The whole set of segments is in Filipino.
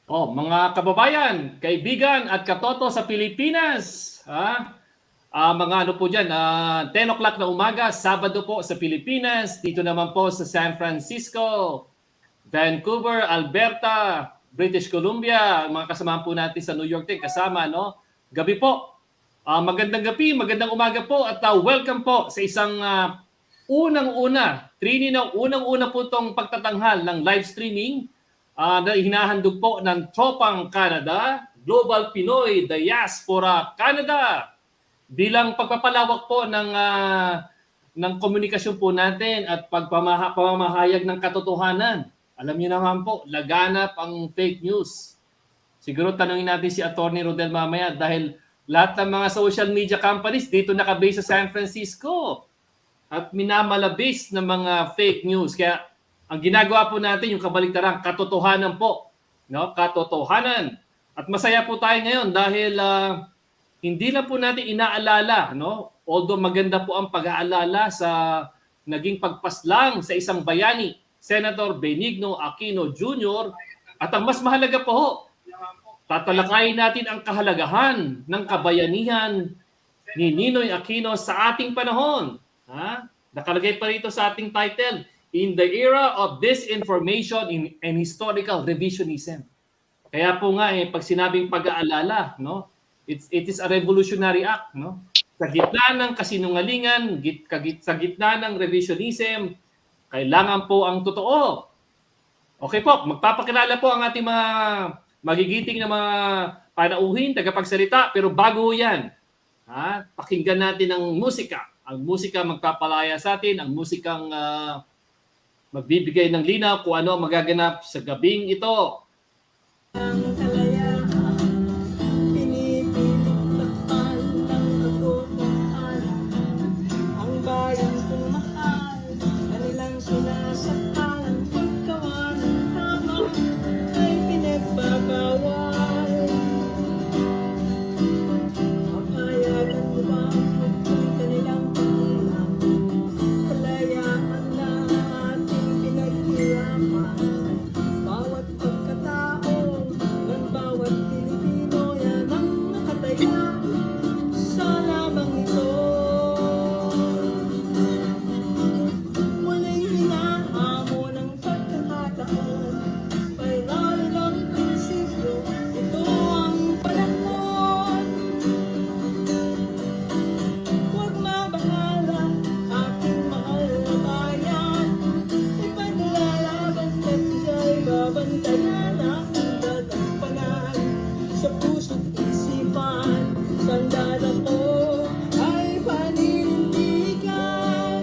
Mga kababayan, kaibigan at katoto sa Pilipinas, mga ano po dyan, 10 o'clock na umaga, Sabado po sa Pilipinas, dito naman po sa San Francisco, Vancouver, Alberta, British Columbia, mga kasamahan po natin sa New York din, kasama, no? Gabi po. Magandang gabi, magandang umaga po at welcome po sa isang unang-una, unang-una po itong pagtatanghal ng live streaming na hinahandog po ng Tropang Canada, Global Pinoy Diaspora Canada bilang pagpapalawak po ng komunikasyon po natin at pagpamahayag ng katotohanan. Alam niyo naman po, laganap ang fake news. Siguro tanungin natin si Attorney Rodel mamaya dahil lahat ng mga social media companies dito nakabase sa San Francisco at minamalabis ng mga fake news. Kaya ang ginagawa po natin yung kabaligtaran, katotohanan po, no? Katotohanan. At masaya po tayo ngayon dahil hindi lang po natin inaalala, no? Although maganda po ang pag-aalala sa naging pagpaslang sa isang bayani, Senator Benigno Aquino Jr. At ang mas mahalaga po, tatalakayin natin ang kahalagahan ng kabayanihan ni Ninoy Aquino sa ating panahon. Nakalagay pa rito sa ating title, In the Era of Disinformation and Historical Revisionism. Kaya po nga, pag sinabing pag-aalala, no? It is a revolutionary act. No? Sa gitna ng kasinungalingan, sa gitna ng revisionism, kailangan po ang totoo. Okay po, magpapakilala po ang ating mga magigiting na mga panauhin, tagapagsalita, pero bago yan, pakinggan natin ang musika. Ang musika magpapalaya sa atin, ang musikang magbibigay ng linaw kung ano ang magaganap sa gabing ito. Ang kalayaan, pinipilit takpan ng katotohanan. Ang bayan kong mahal, kanilang sinasaktan. Paggawa ng tama ay pinagbabawal. Papayagan mo ba ang kanilang pangilang? Kalayaan na ating pinaghirapan. Bawat pagkatao ng bawat Pilipino, yan ang nakataya sa lamang ito. Muling hinahamon ang pagkakataon, may lalilang prinsipyo, ito ang panahon. Huwag mabahala, aking mahal na bayan, ipaglalaban at ika'y babantayan ang gagampanan. Sa puso't isipan, sandalan ko ay paninindigan.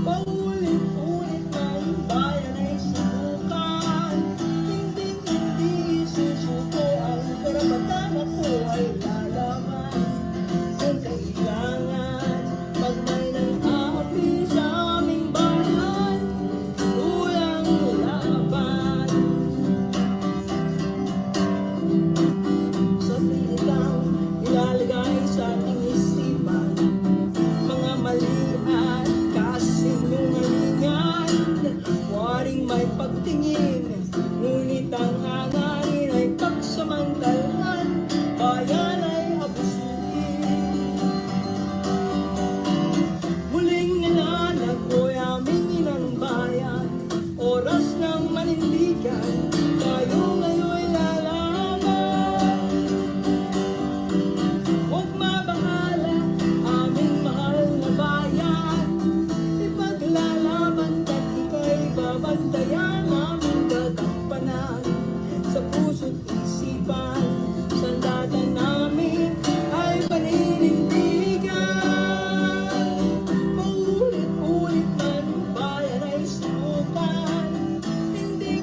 Paulit-ulit ng bayan ay subukan, hindi susuko ang karapatan, ako ay lalaman. Kung kailangan, pag may nang-aapi sa aming bayan, tuyang laban. Sa sinigang ilalagay sa ating isipan, mga mali at kasinungalingan, waring may pagtingin, ngunit ang hangarin ay pagsamantalahan, bayan ay abusuin. Muling nananagoy aming inang bayan, oras ng manindigan, tayo ngayon lalaban. Huwag mabahala, aming mahal na bayan, ipaglalaban at ika'y babantayan aming gagampanan. Sa puso't isipan, sandalan namin ay paninindigan. Paulit-ulit man bayan ay subukan, hindi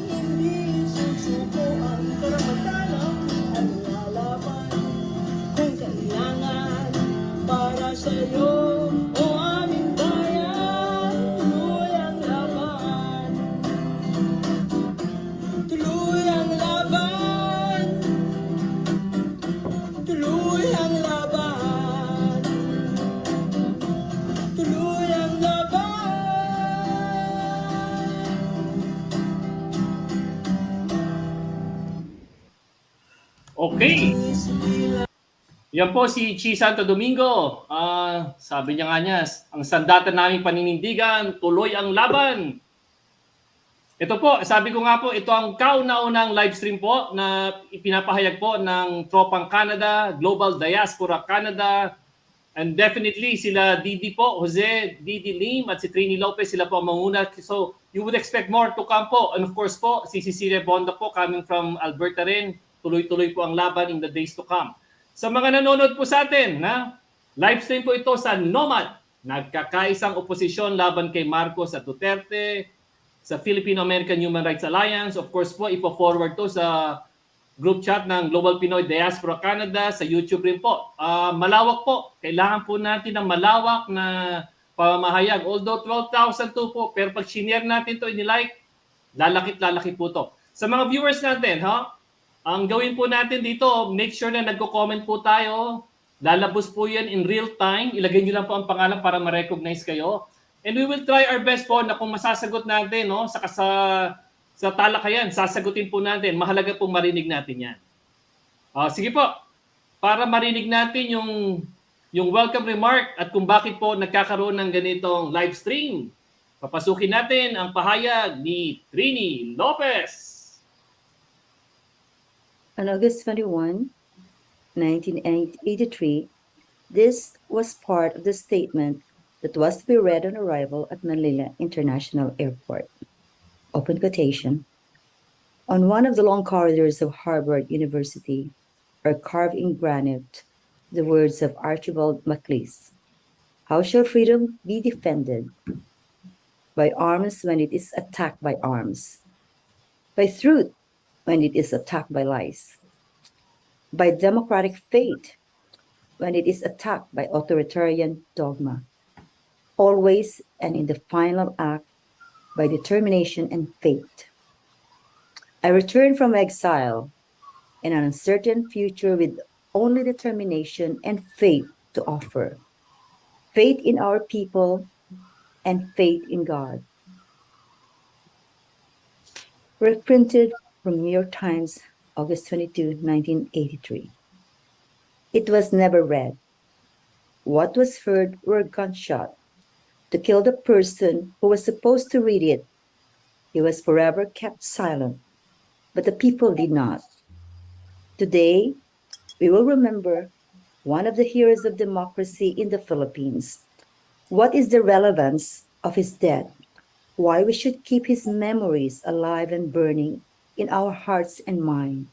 susuko ang karapatan at lalaban. Kung kailangan para sa'yo o aming bayan, tuloy ang laban. Tuloy ang laban. Tuloy ang laban. Tuloy ang laban. Okay. Yan po si Chi Santo Domingo. Sabi niya nga niya, ang sandata naming paninindigan, tuloy ang laban. Ito po, sabi ko nga po, ito ang kauna-unang live stream po na ipinapahayag po ng Tropang Canada, Global Diaspora Canada, and definitely sila Didi po, Jose, Didi Lim at si Trini Lopez, sila po ang manguna. So you would expect more to come po. And of course po, si Cecilia Bonda po coming from Alberta rin. Tuloy-tuloy po ang laban in the days to come. Sa mga nanonood po sa atin, live stream po ito sa Nomad, nagkakaisang oposisyon laban kay Marcos at Duterte, sa Filipino-American Human Rights Alliance. Of course po, ipo-forward to sa group chat ng Global Pinoy Diaspora Canada, sa YouTube rin po. Malawak po. Kailangan po natin ng malawak na pamahayag. Although 12,000 po, pero pag shinare natin to, inilike, lalaki po to. Sa mga viewers natin, ang gawin po natin dito, make sure na nagko-comment po tayo. Lalabos po yan in real time. Ilagay nyo lang po ang pangalan para ma-recognize kayo. And we will try our best po na kung masasagot natin sa talakayan, sasagutin po natin. Mahalaga pong marinig natin yan. Sige po, para marinig natin yung welcome remark at kung bakit po nagkakaroon ng ganitong live stream, papasukin natin ang pahayag ni Trini Lopez. On August 21, 1983, this was part of the statement that was to be read on arrival at Manila International Airport. Open quotation. On one of the long corridors of Harvard University are carved in granite the words of Archibald MacLeish. How shall freedom be defended? By arms when it is attacked by arms. By truth when it is attacked by lies. By democratic faith when it is attacked by authoritarian dogma. Always and in the final act by determination and faith. I return from exile in an uncertain future with only determination and faith to offer. Faith in our people and faith in God. Reprinted from New York Times, August 22, 1983. It was never read. What was heard were gunshots to kill the person who was supposed to read it. He was forever kept silent, but the people did not. Today, we will remember one of the heroes of democracy in the Philippines. What is the relevance of his death? Why we should keep his memories alive and burning in our hearts and mind.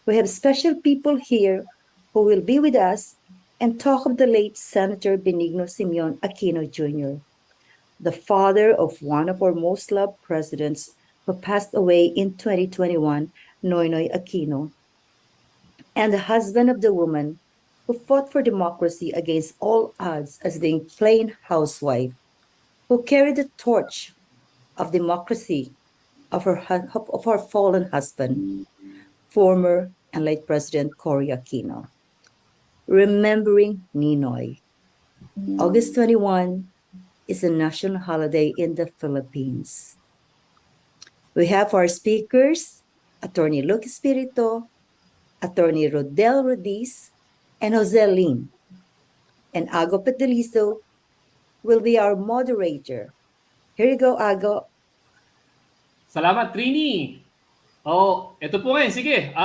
We have special people here who will be with us and talk of the late Senator Benigno Simeon Aquino Jr., the father of one of our most loved presidents who passed away in 2021, Ninoy Aquino, and the husband of the woman who fought for democracy against all odds as being plain housewife, who carried the torch of democracy of her fallen husband, former and late President Cory Aquino. Remembering Ninoy. August 21 is a national holiday in the Philippines. We have our speakers, Attorney Luke Espirito, Attorney Rodel Rodiz, and Jose Lim. And Ago Petelizo will be our moderator. Here you go, Ago. Salamat, Trini. Ito po ngayon. Sige.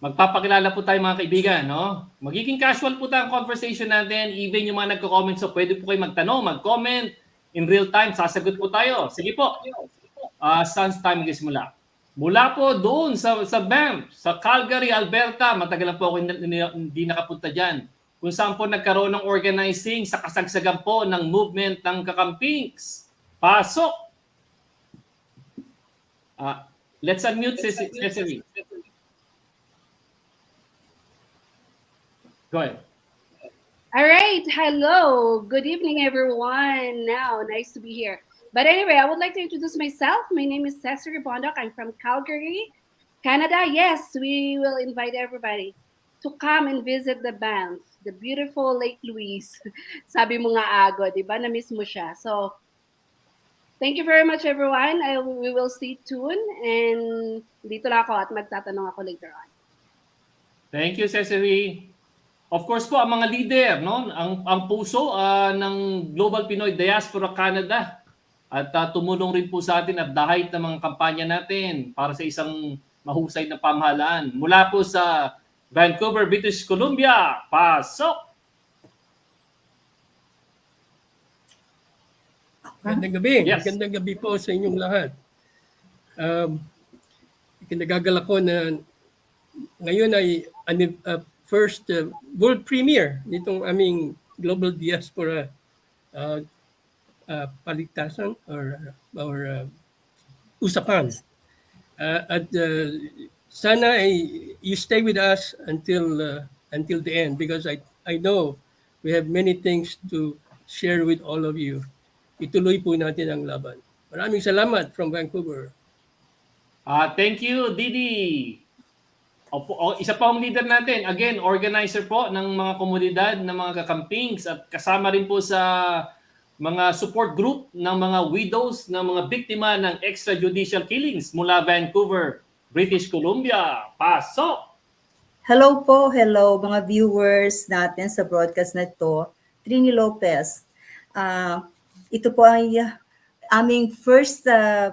Magpapakilala po tayo mga kaibigan, no? Magiging casual po tayong conversation natin. Even yung mga nagko-comment, so pwede po kayo magtanong, mag-comment. In real time, sasagot po tayo. Sige po. Saan tayo magsisimula? Mula po doon sa Banff, sa Calgary, Alberta. Matagal lang po ako hindi nakapunta dyan. Kung saan po nagkaroon ng organizing sa kasagsagan po ng movement ng kakampings. Pasok! Let's unmute Cecily. Go ahead. All right. Hello. Good evening, everyone. Now, nice to be here. But anyway, I would like to introduce myself. My name is Cecily Bondoc. I'm from Calgary, Canada. Yes, we will invite everybody to come and visit the Banff, the beautiful Lake Louise. Sabi mo nga, Ago, di ba? Na-miss mo siya. So, thank you very much, everyone. We will stay tuned. And dito lang ako at magtatanong ako later on. Thank you, Cesare. Of course po, ang mga leader, no? Ang puso ng Global Pinoy Diaspora Canada at tumulong rin po sa atin at dahil ng mga kampanya natin para sa isang mahusay na pamahalaan. Mula po sa Vancouver, British Columbia, pasok! Magandang gabi. Yes. Magandang gabi po sa inyong lahat. Kinagagalak ko na ngayon ay first world premiere nitong aming Global Diaspora paligtasan or usapan. At sana ay you stay with us until the end because I know we have many things to share with all of you. Ituloy po natin ang laban. Maraming salamat from Vancouver. Thank you, Didi. Isa pa ang leader natin. Again, organizer po ng mga komunidad, ng mga kakampings at kasama rin po sa mga support group ng mga widows ng mga biktima ng extrajudicial killings mula Vancouver, British Columbia. Pasok! Hello po, hello mga viewers natin sa broadcast na ito. Trini Lopez. Ito po ay aming first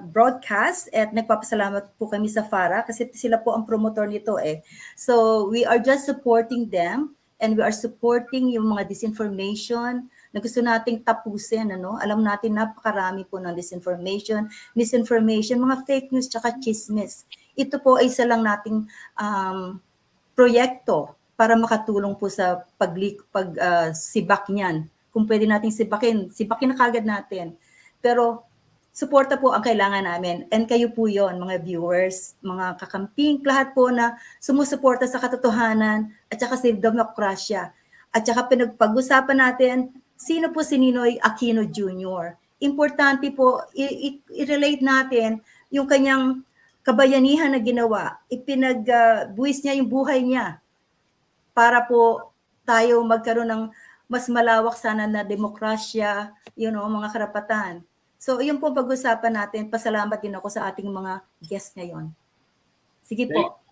broadcast at nagpapasalamat po kami sa FARA kasi sila po ang promotor nito eh. So we are just supporting them and we are supporting yung mga disinformation na gusto nating tapusin. Alam natin napakarami po ng disinformation, misinformation, mga fake news tsaka chismis. Ito po ay isa lang nating proyekto para makatulong po sa pagsibak niyan. Kung pwede nating sibakin na kagad natin. Pero suporta po ang kailangan namin. And kayo po yon mga viewers, mga kakamping, lahat po na sumusuporta sa katotohanan at saka sa demokrasya. At saka pinagpag-usapan natin, sino po si Ninoy Aquino Jr. Importante po, i-relate natin yung kanyang kabayanihan na ginawa. Ipinagbuwis niya yung buhay niya para po tayo magkaroon ng mas malawak sana na demokrasya, mga karapatan. So, yun po pag-usapan natin. Pasalamat din ako sa ating mga guests ngayon. Sige po.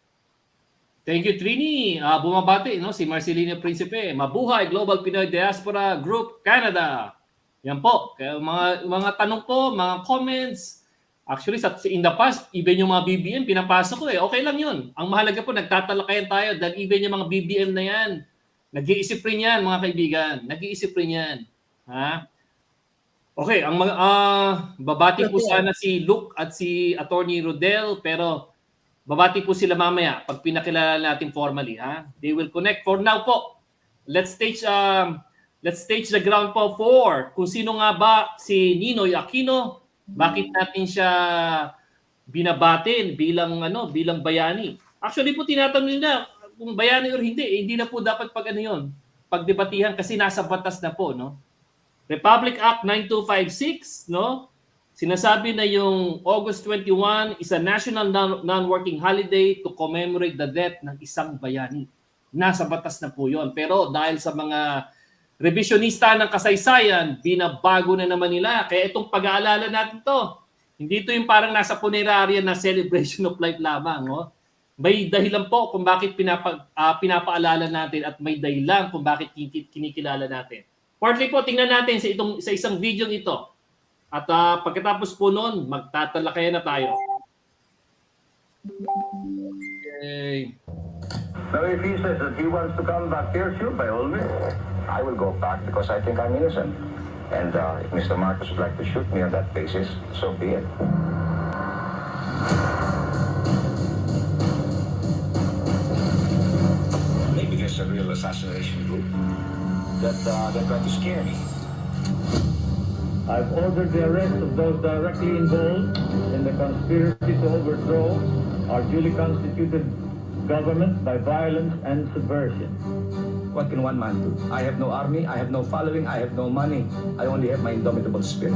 Thank you, Trini. Bumabati, si Marcelino Principe. Mabuhay Global Pinoy Diaspora Group Canada. Yan po. Kaya mga tanong po, mga comments. Actually, in the past, even yung mga BBM, pinapasok ko eh. Okay lang yun. Ang mahalaga po, nagtatalakayan tayo dahil even yung mga BBM na yan, nag-iisip rin yan, mga kaibigan. Nag-iisip rin yan. Ha? Okay, babati po sana si Luke at si Attorney Rodel, pero babati po sila mamaya pag pinakilala natin formally. Ha? They will connect. For now po, let's stage the ground po for kung sino nga ba si Ninoy Aquino, bakit natin siya binabatin bilang bayani. Actually po tinatanong nila kung bayani or hindi na po dapat pagdebatihan kasi nasa batas na po, Republic Act 9256, sinasabi na yung August 21 is a national non-working holiday to commemorate the death ng isang bayani. Nasa batas na po yun. Pero dahil sa mga revisionista ng kasaysayan, binabago na naman nila. Kaya itong pag-aalala natin to, hindi ito yung parang nasa punerarya na celebration of life lamang, May dahilan po kung bakit pinapaalala natin at may dahilan kung bakit kinikilala natin. Partly po, tingnan natin sa isang video ito. At pagkatapos po noon, magtatalakayan na tayo. Okay. Now, if he says that he wants to come back here, sure, by all means. I will go back because I think I'm innocent. And if Mr. Marcos would like to shoot me on that basis, so be it. Maybe there's a real assassination group that tried to scare me. I've ordered the arrest of those directly involved in the conspiracy to overthrow our duly constituted government by violence and subversion. What can one man do? I have no army, I have no following, I have no money. I only have my indomitable spirit.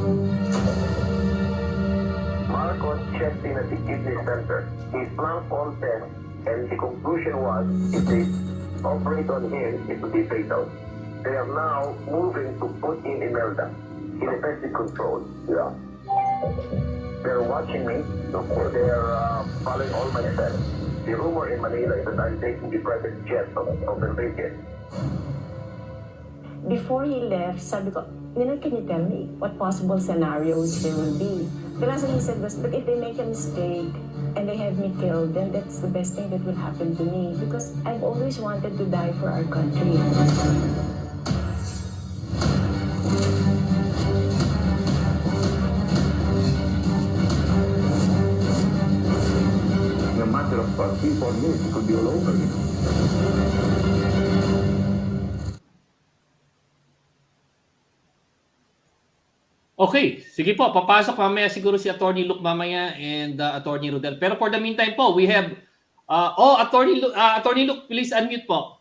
Marcos checked in at the kidney center. He flunked all tests, and the conclusion was if they operate on him, it would be fatal. They are now moving to put in Imelda in effective control. Yeah. They're watching me. They're following all my steps. The rumor in Manila is that I'm taking the private jet of Enrique. Before he left, sabi ko, Ninoy, can you tell me what possible scenarios there will be? The last thing he said was, but if they make a mistake and they have me killed, then that's the best thing that will happen to me because I've always wanted to die for our country. In a matter of 3-4 minutes, it could be all over. Okay, sige po, papasok mamaya siguro si Attorney Luke mamaya and Attorney Rodel. Pero for the meantime po, we have Attorney Luke, please unmute po.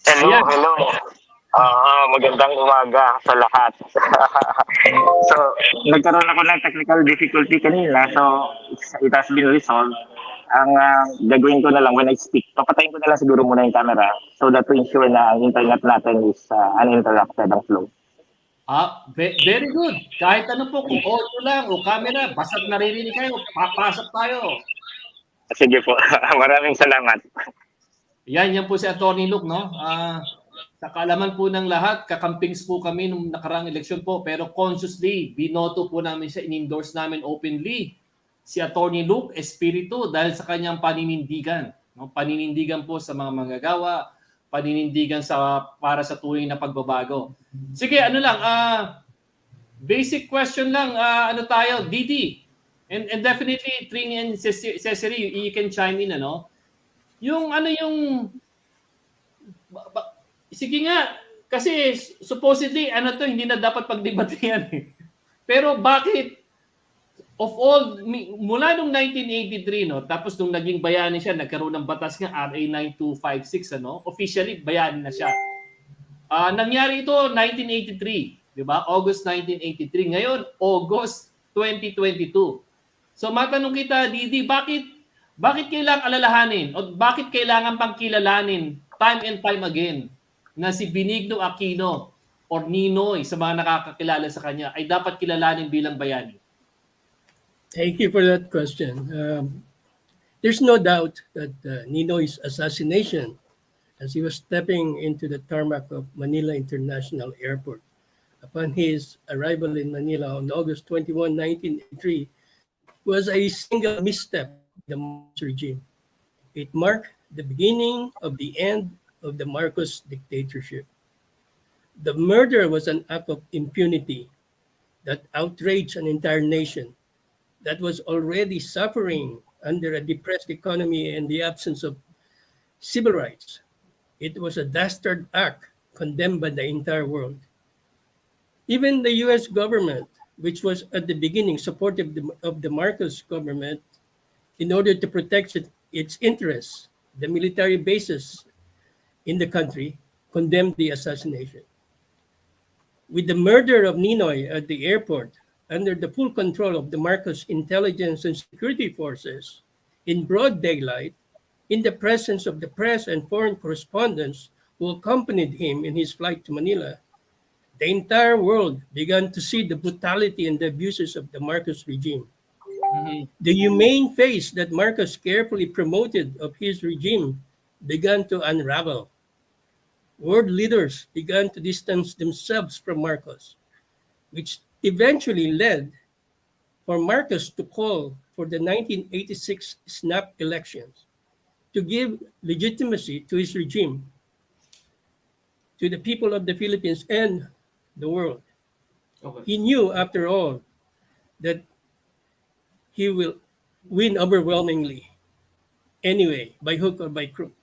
Hello, Ayan. hello. Magandang umaga sa lahat. So, nagkaroon ako ng technical difficulty kanina, so it has been resolved. Ang gagawin ko na lang when I speak, papatayin ko na lang siguro muna yung camera so that to ensure na ang internet natin is uninterrupted ang flow. Very good. Kahit ano po, kung audio lang o camera, basta't naririnig kayo, papasok tayo. Sige po, maraming salamat. Yan po si Attorney Luke, no? Sa kaalaman po ng lahat, kakampings po kami nung nakarang eleksyon po, pero consciously, binoto po namin siya, in-endorse namin openly si Attorney Luke Espiritu dahil sa kanyang paninindigan. No? Paninindigan po sa mga manggagawa, paninindigan para sa tunay na pagbabago. Sige, ano lang, basic question lang, ano tayo, Didi, and definitely Trini and Cesare, you can chime in, ano? Sige nga, kasi supposedly, hindi na dapat pagdebatehan eh. Pero bakit, of all, mula nung 1983, no, tapos nung naging bayani siya, nagkaroon ng batas nga, RA 9256, officially, bayani na siya. Nangyari ito 1983, di ba? August 1983. Ngayon, August 2022. So matanong kita, Didi, bakit kailangang alalahanin o bakit kailangan pang kilalanin time and time again na si Benigno Aquino or Ninoy sa mga nakakakilala sa kanya ay dapat kilalanin bilang bayani? Thank you for that question. There's no doubt that Ninoy's assassination as he was stepping into the tarmac of Manila International Airport upon his arrival in Manila on August 21, 1983 was a single misstep of the Marcos regime. It marked the beginning of the end of the Marcos dictatorship. The murder was an act of impunity that outraged an entire nation that was already suffering under a depressed economy and the absence of civil rights. It was a dastard act condemned by the entire world. Even the US government, which was at the beginning supportive of the Marcos government in order to protect its interests, the military bases in the country, condemned the assassination. With the murder of Ninoy at the airport, under the full control of the Marcos intelligence and security forces, in broad daylight, in the presence of the press and foreign correspondents who accompanied him in his flight to Manila, the entire world began to see the brutality and the abuses of the Marcos regime. Mm-hmm. The humane face that Marcos carefully promoted of his regime began to unravel. World leaders began to distance themselves from Marcos, which eventually led for Marcos to call for the 1986 snap elections to give legitimacy to his regime, to the people of the Philippines and the world. Okay. He knew, after all, that he will win overwhelmingly anyway, by hook or by crook.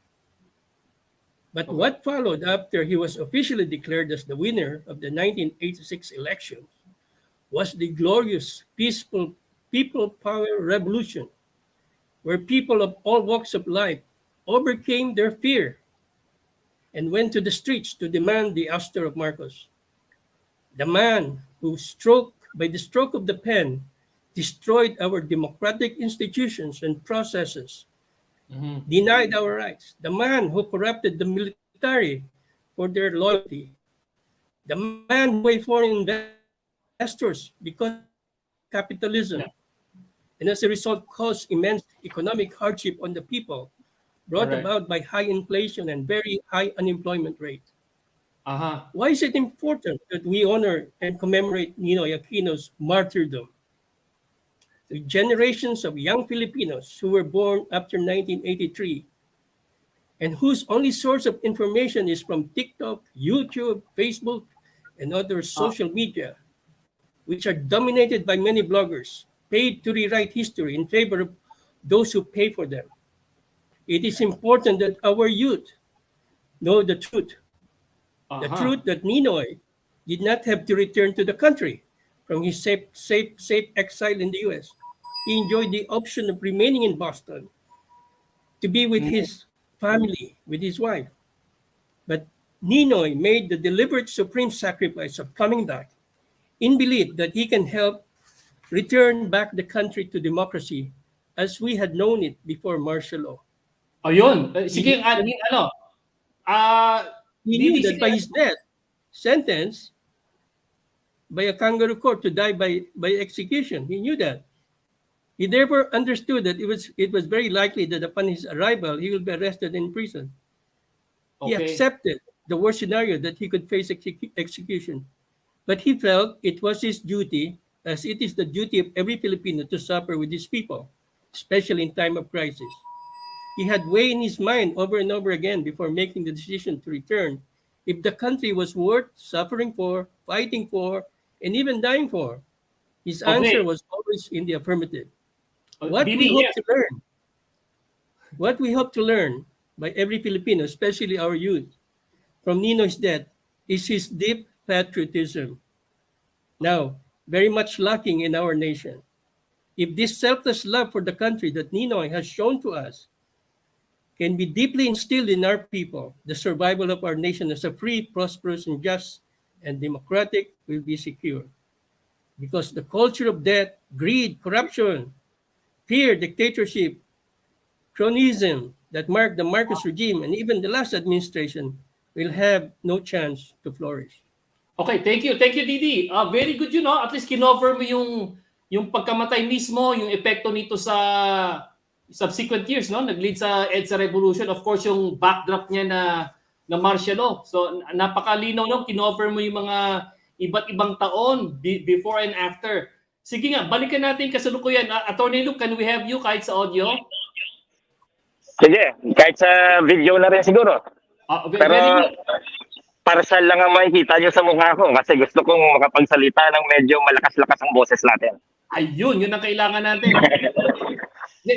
But what followed after he was officially declared as the winner of the 1986 elections was the glorious, peaceful people power revolution, where people of all walks of life overcame their fear and went to the streets to demand the ouster of Marcos, the man who, by the stroke of the pen, destroyed our democratic institutions and processes, denied our rights, the man who corrupted the military for their loyalty, the man who paid foreign investors because of capitalism, and as a result caused immense economic hardship on the people, brought Correct. about by high inflation and very high unemployment rate. Aha. Why is it important that we honor and commemorate Ninoy Aquino's martyrdom? The generations of young Filipinos who were born after 1983 and whose only source of information is from TikTok, YouTube, Facebook, and other social media, which are dominated by many bloggers, paid to rewrite history in favor of those who pay for them. It is important that our youth know the truth. The Aha. truth that Ninoy did not have to return to the country from his safe exile in the US. He enjoyed the option of remaining in Boston to be with his family, with his wife. But Ninoy made the deliberate supreme sacrifice of coming back in belief that he can help return back the country to democracy as we had known it before martial law. Ayun. Sige, ano? He knew Didi, that by his death, sentenced by a kangaroo court to die by execution. He knew that. He therefore understood that it was very likely that upon his arrival, he will be arrested and imprisoned. He Okay. accepted the worst scenario that he could face execution. But he felt it was his duty, as it is the duty of every Filipino, to suffer with his people, especially in time of crisis. He had weighed in his mind over and over again before making the decision to return if the country was worth suffering for, fighting for, and even dying for. His Okay. answer was always in the affirmative. What Didi, we hope yes. to learn by every Filipino, especially our youth, from Ninoy's death is his deep patriotism, now very much lacking in our nation. If this selfless love for the country that Ninoy has shown to us can be deeply instilled in our people, the survival of our nation as a free, prosperous, and just and democratic will be secure. Because the culture of death, greed, corruption, fear, dictatorship, cronyism that marked the Marcos regime and even the last administration will have no chance to flourish. Okay, thank you. Thank you, Didi. Very good yun, no? At least kinover mo yung pagkamatay mismo, yung epekto nito sa subsequent years, no? Nag-lead sa EDSA Revolution. Of course, yung backdrop niya na martial law. So, napakalinaw, no? Kinover mo yung mga iba't ibang taon before and after. Sige nga, balikan natin kasalukuyan. Attorney Luke, can we have you kahit sa audio? Sige, kahit sa video na rin siguro. Pero Very good. parsal lang ang makikita nyo sa mukha ko kasi gusto kong makapagsalita ng medyo malakas-lakas ang boses natin. Ayun, yun ang kailangan natin.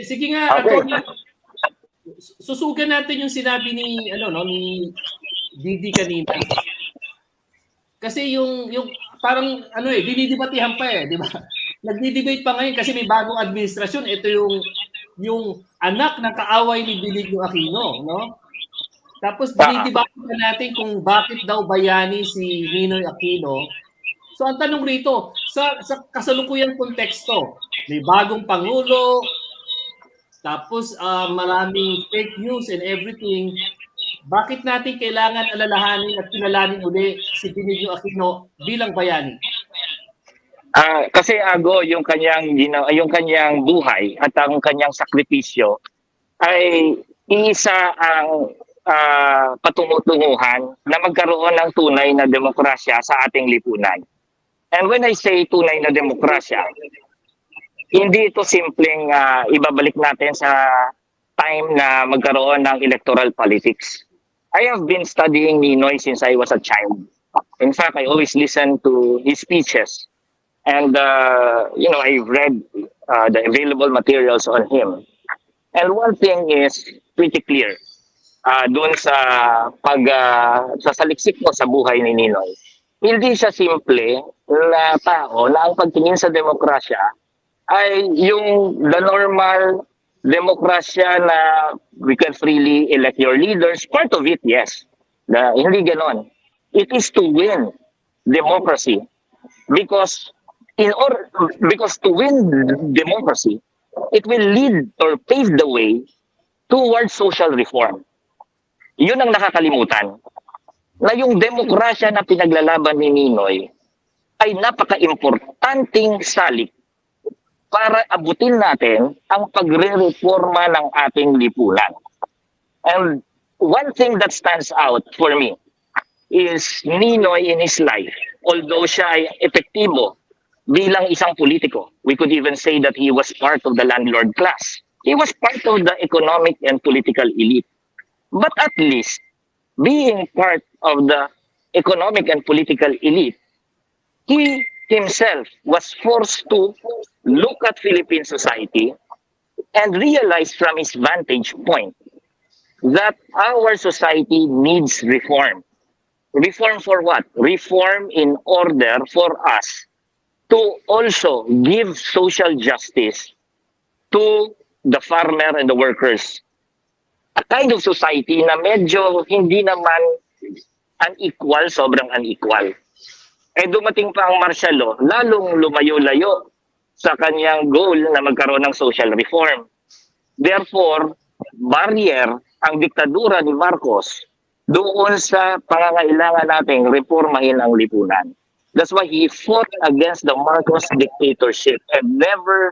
Sige nga, Okay. Atty. Susugan natin yung sinabi ni Didi kanina. Kasi yung parang dinidebatihan pa di ba? Nagdi-debate pa ngayon kasi may bagong administrasyon. Ito yung anak ng kaaway ni Benigno Aquino, no? Tapos dinidebate pa natin kung bakit daw bayani si Ninoy Aquino. So ang tanong rito, sa kasalukuyang konteksto, may bagong pangulo, tapos maraming fake news and everything. Bakit natin kailangan alalahanin at kilalanin uli si Benigno Aquino bilang bayani? Kasi Ago, yung kanyang buhay at ang kanyang sakripisyo ay isa ang patungutunguhan na magkaroon ng tunay na demokrasya sa ating lipunan. And when I say tunay na demokrasya, hindi ito simpleng ibabalik natin sa time na magkaroon ng electoral politics. I have been studying Ninoy since I was a child. In fact, I always listen to his speeches. And, I've read the available materials on him. And one thing is pretty clear doon sa saliksik mo sa buhay ni Ninoy. Hindi siya simple na tao na ang pagtingin sa demokrasya ay yung the normal demokrasya na we can freely elect your leaders. Part of it, yes. Hindi ganon. It is to win democracy because to win democracy, it will lead or pave the way towards social reform. Yun ang nakakalimutan. Na yung demokrasya na pinaglalaban ni Ninoy ay napaka-importanting salik para abutin natin ang pagre-reforma ng ating lipunan. And one thing that stands out for me is Ninoy in his life. Although siya ay epektibo bilang isang politiko, we could even say that he was part of the landlord class. He was part of the economic and political elite. But at least, being part of the economic and political elite, he himself was forced to look at Philippine society and realize from his vantage point that our society needs reform. Reform for what? Reform in order for us to also give social justice to the farmer and the workers. A kind of society na medyo hindi naman unequal, sobrang unequal. Eh dumating pa ang martial law, lalong lumayo-layo sa kanyang goal na magkaroon ng social reform. Therefore, barrier ang diktadura ni Marcos doon sa pangangailangan nating reformahin ang lipunan. That's why he fought against the Marcos dictatorship and never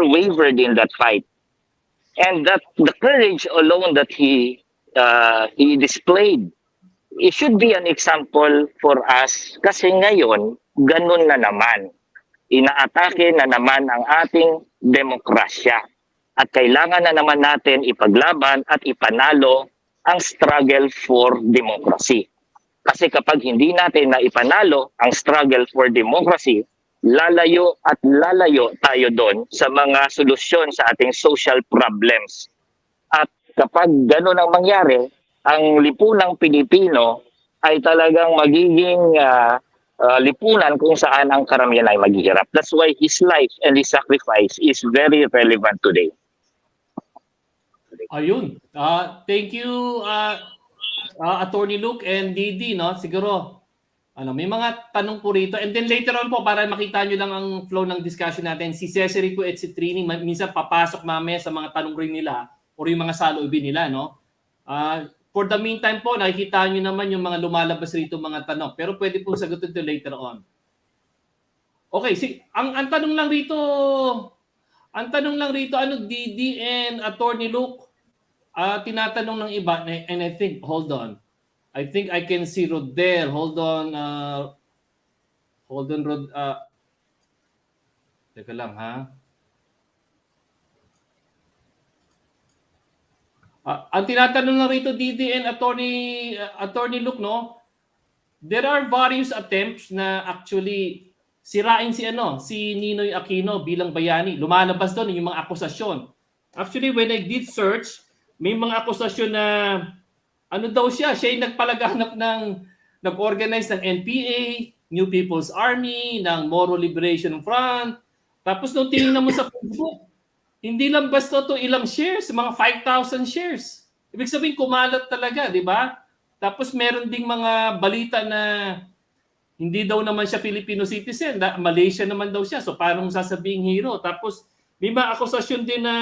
wavered in that fight. And that the courage alone that he displayed, it should be an example for us kasi ngayon, ganun na naman. Inaatake na naman ang ating demokrasya. At kailangan na naman natin ipaglaban at ipanalo ang struggle for democracy. Kasi kapag hindi natin na ipanalo ang struggle for democracy, lalayo at lalayo tayo doon sa mga solusyon sa ating social problems. At kapag gano'n ang mangyari, ang lipunang Pilipino ay talagang magiging lipunan kung saan ang karamihan ay maghihirap. That's why his life and his sacrifice is very relevant today. Ayun. Thank you, Attorney Luke and Didi, no? Siguro, may mga tanong po rito. And then later on po, para makita nyo lang ang flow ng discussion natin, si Cesare po at si Trini, minsan papasok mamaya sa mga tanong rin nila or yung mga saloobin nila, no? For the meantime po, nakikita nyo naman yung mga lumalabas rito mga tanong. Pero pwede po sagutin ito later on. Okay, ang tanong lang rito, Didi and Attorney Luke, tinatanong ng iba, and I think, hold on. I think I can see Rodel. Hold on, Rod. Teka lang, ha? Ang tinatanong lang rito, Didi and Attorney Luke, no? There are various attempts na actually sirain si Ninoy Aquino bilang bayani. Lumalabas doon yung mga akusasyon. Actually, when I did search, may mga akusasyon na siya yung nagpalaganap nag-organize ng NPA, New People's Army, ng Moro Liberation Front. Tapos nung tingnan mo sa Facebook, hindi lang basta to ilang shares, mga 5,000 shares. Ibig sabihin kumalat talaga, di ba? Tapos meron ding mga balita na hindi daw naman siya Filipino citizen, Malaysia naman daw siya. So paano sasabing hero? Tapos may mga akusasyon din na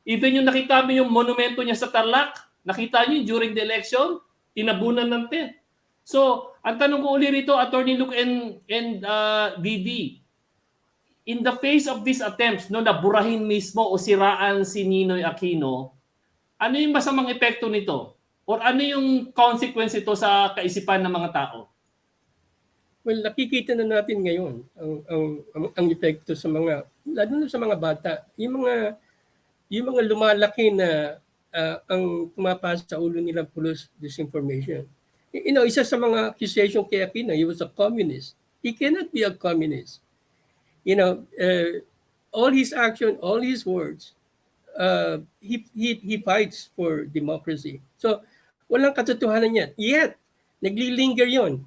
even yung nakita mo yung monumento niya sa Tarlac, nakita niyo during the election, tinabunan ng tent. So, ang tanong ko uli rito, Attorney Luke and Didi, in the face of these attempts, na burahin mismo o siraan si Ninoy Aquino, ano yung masamang epekto nito? Or ano yung consequence ito sa kaisipan ng mga tao? Well, nakikita na natin ngayon ang epekto sa mga, lalo na sa mga bata, yung mga lumalaki na ang pumapasa sa ulo nilang pulos disinformation. Isa sa mga accusation kay Aquino, he was a communist. He cannot be a communist. All his action, all his words, he fights for democracy. So, walang katotohanan yan. Yet, naglilinger yon.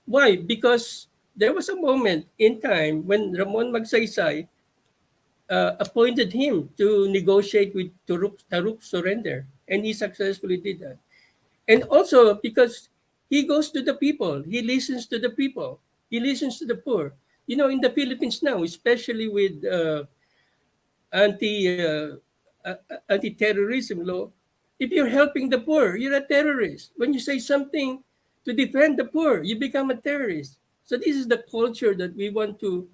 Why? Because there was a moment in time when Ramon Magsaysay appointed him to negotiate with Taruk's surrender, and he successfully did that. And also because he goes to the people, he listens to the people, he listens to the poor. In the Philippines now, especially with anti-terrorism law, if you're helping the poor, you're a terrorist. When you say something to defend the poor, you become a terrorist. So this is the culture that we want to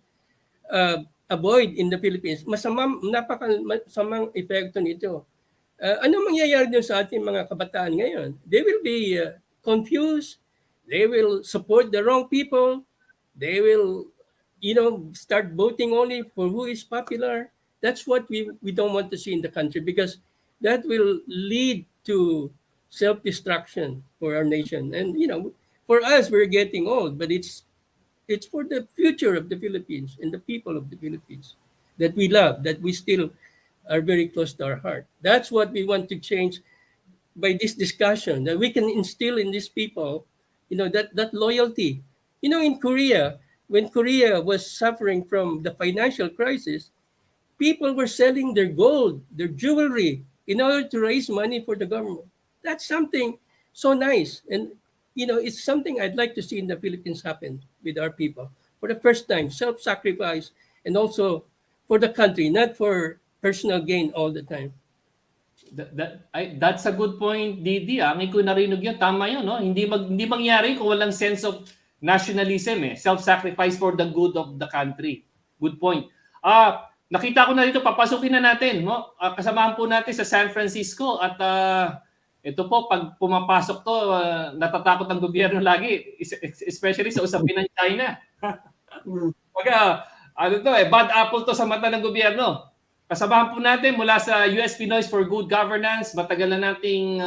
avoid in the Philippines, napakasamang epekto nito. Ano mangyayari din sa ating mga kabataan ngayon? They will be confused. They will support the wrong people. They will, start voting only for who is popular. That's what we don't want to see in the country, because that will lead to self-destruction for our nation. And for us, we're getting old, but it's for the future of the Philippines and the people of the Philippines that we love, that we still are very close to our heart. That's what we want to change by this discussion, that we can instill in these people, that loyalty. In Korea, when Korea was suffering from the financial crisis, people were selling their gold, their jewelry, in order to raise money for the government. That's something so nice. And, it's something I'd like to see in the Philippines happen with our people. For the first time, self-sacrifice, and also for the country, not for personal gain all the time. That's a good point, Didi. Ang ko narinig yun, tama yun, no? Hindi mangyari kung walang sense of nationalism, self-sacrifice for the good of the country. Good point. Nakita ko na dito, papasukin na natin, no? Kasamahan po natin sa San Francisco, at ito po, pag pumapasok to, natatakot ang gobyerno lagi, especially sa usapin ng China. Bad apple to sa mata ng gobyerno. Kasamahan po natin mula sa US Pinoys for Good Governance, matagal na nating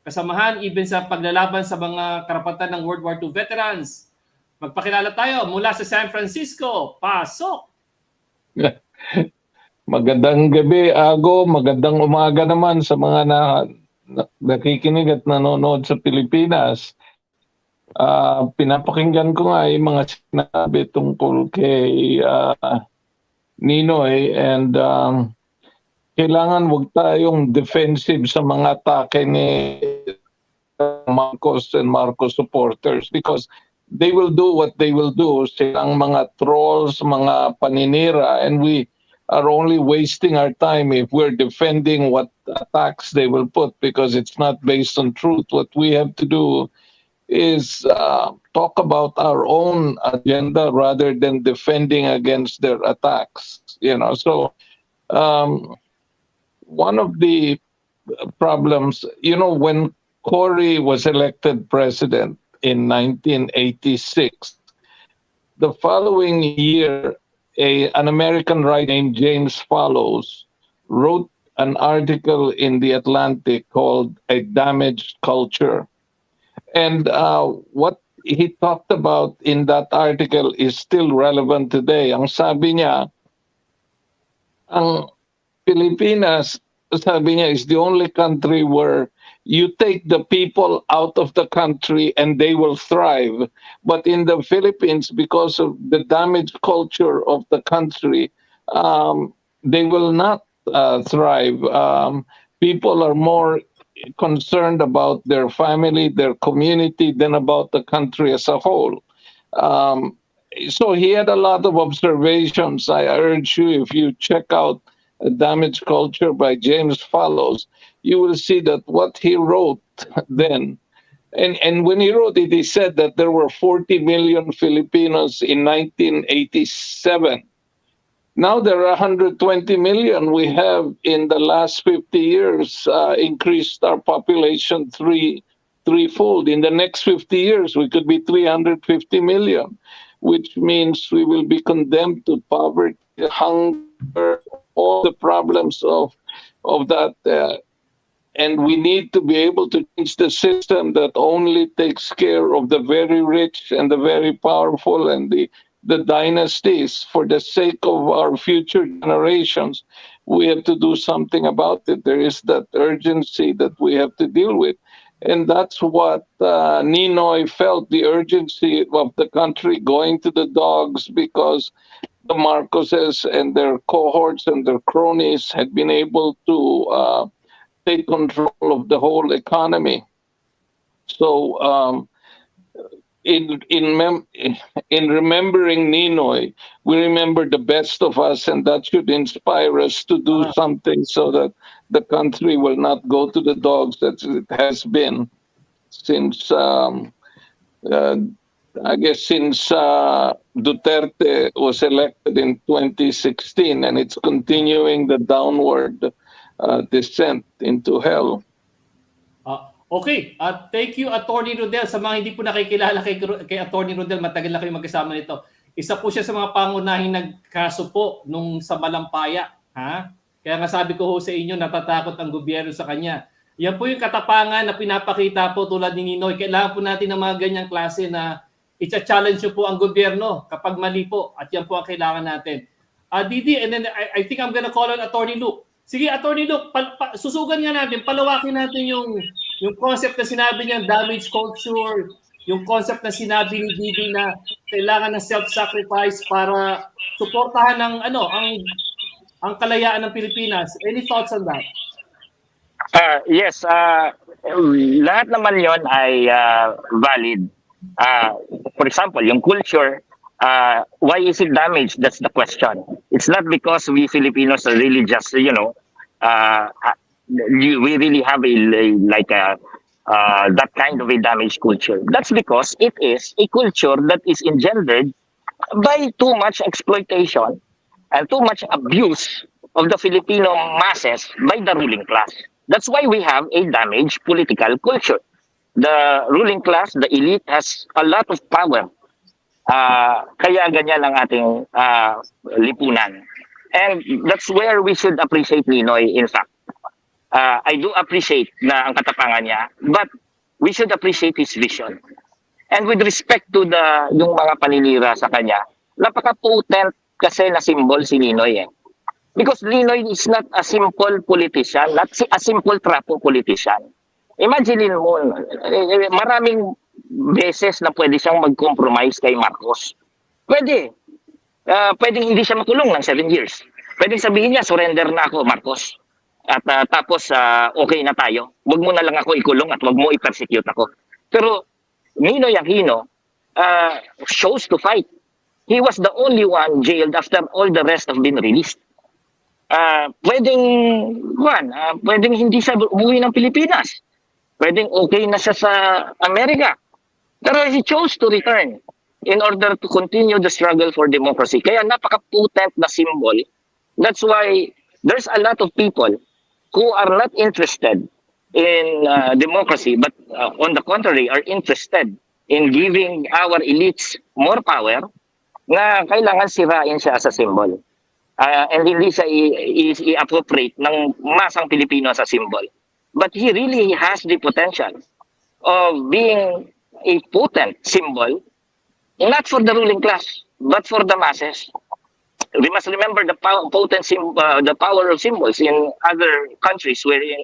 kasamahan even sa paglalaban sa mga karapatan ng World War II veterans. Magpakilala tayo mula sa San Francisco. Pasok! Magandang gabi, Ago. Magandang umaga naman sa mga nakikinig at nanonood sa Pilipinas. Pinapakinggan ko nga yung mga sinabi tungkol kay Ninoy, and kailangan wag tayong defensive sa mga atake ni Marcos and Marcos supporters, because they will do what they will do. Silang mga trolls, mga paninira, and we are only wasting our time if we're defending what attacks they will put, because it's not based on truth. What we have to do is talk about our own agenda rather than defending against their attacks. So one of the problems, when Cory was elected president in 1986, the following year, an American writer named James Fallows wrote an article in The Atlantic called A Damaged Culture. And what he talked about in that article is still relevant today. Ang sabi niya, ang Pilipinas, sabi niya, is the only country where you take the people out of the country and they will thrive. But in the Philippines, because of the damaged culture of the country, they will not thrive. People are more concerned about their family, their community, than about the country as a whole. So he had a lot of observations. I urge you, if you check out A Damaged Culture by James Fallows, you will see that what he wrote then, and when he wrote it, he said that there were 40 million Filipinos in 1987. Now there are 120 million. We have, in the last 50 years, increased our population threefold. In the next 50 years, we could be 350 million, which means we will be condemned to poverty, hunger, all the problems of that. And we need to be able to change the system that only takes care of the very rich and the very powerful and the dynasties. For the sake of our future generations, we have to do something about it. There is that urgency that we have to deal with. And that's what Ninoy felt, the urgency of the country going to the dogs, because the Marcoses and their cohorts and their cronies had been able to take control of the whole economy. So in remembering Ninoy, we remember the best of us, and that should inspire us to do something so that the country will not go to the dogs that it has been since I guess, since Duterte was elected in 2016, and it's continuing the downward descent into hell. Okay, thank you, Attorney Rodel. Sa mga hindi po nakikilala kay Attorney Rodel, matagal na kayo magkasama nito. Isa po siya sa mga pangunahing nagkaso po nung sa Malampaya. Ha? Kaya nga sabi ko ho sa inyo, natatakot ang gobyerno sa kanya. Yan po yung katapangan na pinapakita po tulad ni Ninoy. Kailangan po natin ng mga ganyang klase na i-challenge nyo po ang gobyerno kapag mali po. At yan po ang kailangan natin. Didi, and then I think I'm gonna call on Attorney Luke. Sige, Attorney Luke, susugan nga natin, palawakin natin yung concept na sinabi niya, damage culture, yung concept na sinabi ni Didi na kailangan ng self-sacrifice para suportahan ng ang kalayaan ng Pilipinas. Any thoughts on that? Yes, lahat naman yon ay valid. For example, yung culture, why is it damaged? That's the question. It's not because we Filipinos are really just, we really have that kind of a damaged culture. That's because it is a culture that is engendered by too much exploitation and too much abuse of the Filipino masses by the ruling class. That's why we have a damaged political culture. The ruling class, the elite, has a lot of power. Kaya ganyan ang ating lipunan. And that's where we should appreciate Ninoy, in fact. I do appreciate na ang katapangan niya, but we should appreciate his vision. And with respect to yung mga paninira sa kanya, napaka-potent kasi na symbol si Ninoy eh. Because Ninoy is not a simple politician, not a simple trapo politician. Imagine mo, maraming beses na pwede siyang mag-compromise kay Marcos. Pwede. Pwedeng hindi siya makulong ng 7 years. Pwedeng sabihin niya, surrender na ako, Marcos. At tapos, okay na tayo. Huwag mo na lang ako ikulong at huwag mo i-persecute ako. Pero Ninoy Aquino chose to fight. He was the only one jailed after all the rest have been released. Pwedeng hindi siya umuwi ng Pilipinas. Pwedeng okay na siya sa Amerika. Pero he chose to return in order to continue the struggle for democracy. Kaya napaka-potent na symbol. That's why there's a lot of people who are not interested in democracy, but on the contrary, are interested in giving our elites more power, na kailangan sirain siya as a symbol. And hindi siya i-appropriate ng masang Pilipino as a symbol. But he really has the potential of being a potent symbol, not for the ruling class, but for the masses. We must remember the power of symbols in other countries wherein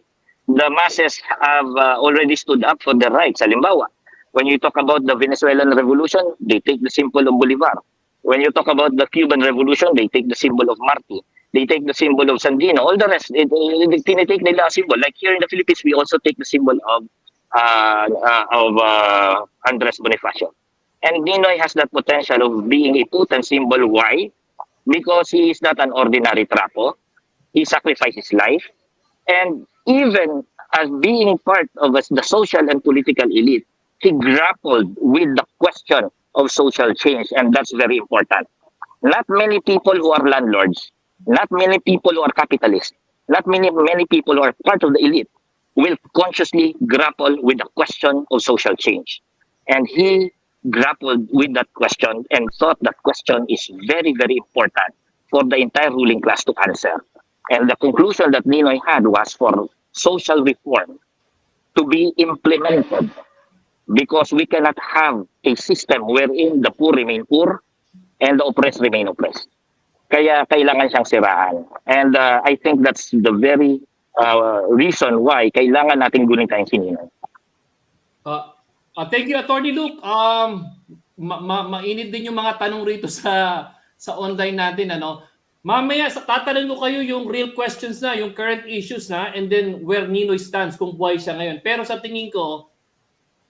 the masses have already stood up for their rights. Halimbawa, when you talk about the Venezuelan Revolution, they take the symbol of Bolivar. When you talk about the Cuban Revolution, they take the symbol of Marti. They take the symbol of Sandino. All the rest, tinitake nila a symbol. Like here in the Philippines, we also take the symbol of Andres Bonifacio. And Ninoy has that potential of being a potent symbol. Why? Because he is not an ordinary trapo. He sacrificed his life. And even as being part of the social and political elite, he grappled with the question of social change. And that's very important. Not many people who are landlords, not many people who are capitalists, not many people who are part of the elite will consciously grapple with the question of social change. And he grappled with that question and thought that question is very, very important for the entire ruling class to answer. And the conclusion that Ninoy had was for social reform to be implemented, because we cannot have a system wherein the poor remain poor and the oppressed remain oppressed. Kaya kailangan siyang siraan. And I think that's the very reason why kailangan natin gunitain si Ninoy. Thank you, Attorney Luke. Mainit din yung mga tanong rito sa online natin. Mamaya, tatanong ko kayo yung real questions na, yung current issues na, and then where Ninoy stands, kung buhay siya ngayon. Pero sa tingin ko,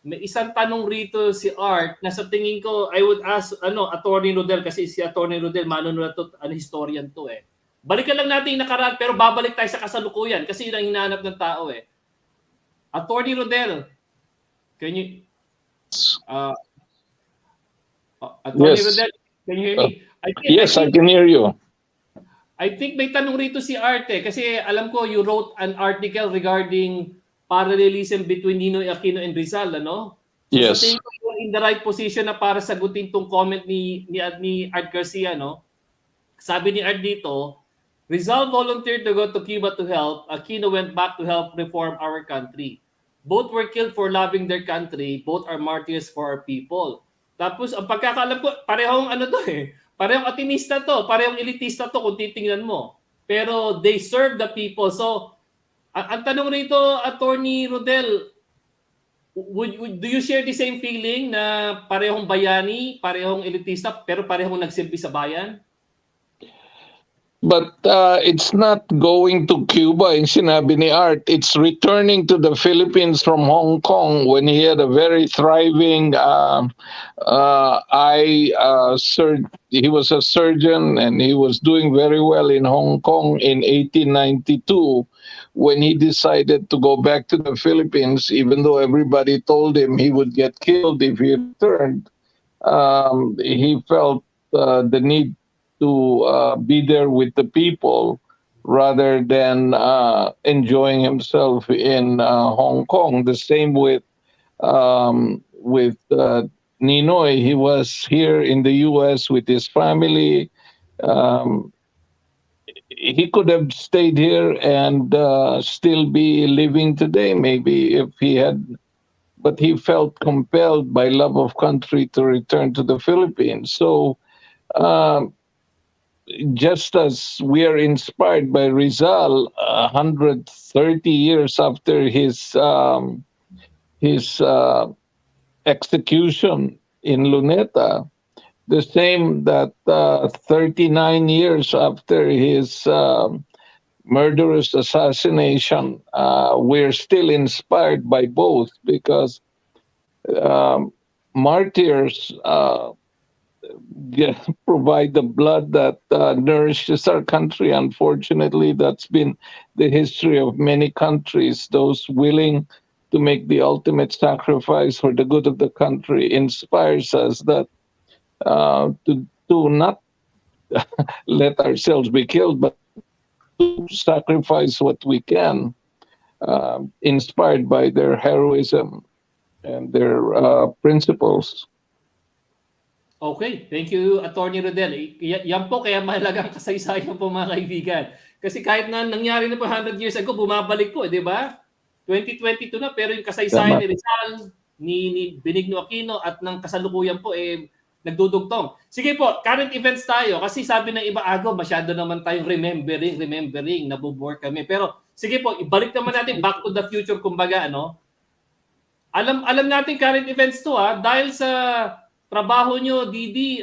may isang tanong rito si Art na sa tingin ko, I would ask Attorney Rodel, kasi si Attorney Rodel, manunod to, historian to eh. Balikan lang natin yung nakaraan, pero babalik tayo sa kasalukuyan kasi yun ang hinahanap ng tao eh. Attorney Rodel, can you... Attorney Yes. Rodel, can you hear me? Yes, I can hear you. I think may tanong rito si Arte kasi alam ko you wrote an article regarding parallelism between Ninoy Aquino and Rizal, ano? So sa Yes. tingin ko you're in the right position na para sagutin tong comment ni Art Garcia, no? Sabi ni Art dito, Rizal volunteered to go to Cuba to help. Aquino went back to help reform our country. Both were killed for loving their country. Both are martyrs for our people. Tapos, ang pagkakaalam ko, parehong ano to eh. Parehong atinista to. Parehong elitista to kung titingnan mo. Pero they serve the people. So, ang tanong rito, Attorney Rodel, do you share the same feeling na parehong bayani, parehong elitista, pero parehong nagsilbi sa bayan? But it's not going to Cuba in sinabi ni Art. It's returning to the Philippines from Hong Kong when he had a very thriving he was a surgeon and he was doing very well in Hong Kong in 1892 when he decided to go back to the Philippines, even though everybody told him he would get killed if he returned. He felt the need to be there with the people rather than enjoying himself in Hong Kong. The same with Ninoy. He was here in the U.S. with his family. He could have stayed here and still be living today, maybe if he had. But he felt compelled by love of country to return to the Philippines. So. Just as we are inspired by Rizal, 130 years after his execution in Luneta, the same that 39 years after his murderous assassination, we're still inspired by both because martyrs provide the blood that nourishes our country. Unfortunately, that's been the history of many countries. Those willing to make the ultimate sacrifice for the good of the country inspires us that to not let ourselves be killed, but to sacrifice what we can, inspired by their heroism and their principles. Okay, thank you, Attorney Rodel. Yan po kaya mahalagang kasaysayan po mga kaibigan. Kasi kahit na nangyari na po 100 years ago, bumabalik po, di ba? 2022 na, pero yung kasaysayan ni Rizal, ni Benigno Aquino at ng kasalukuyan po, nagdudugtong. Sige po, current events tayo. Kasi sabi ng iba, masyado naman tayong remembering, nabubore kami. Pero sige po, ibalik naman natin back to the future, kumbaga, ano? Alam natin current events to, dahil sa trabaho nyo, Didi,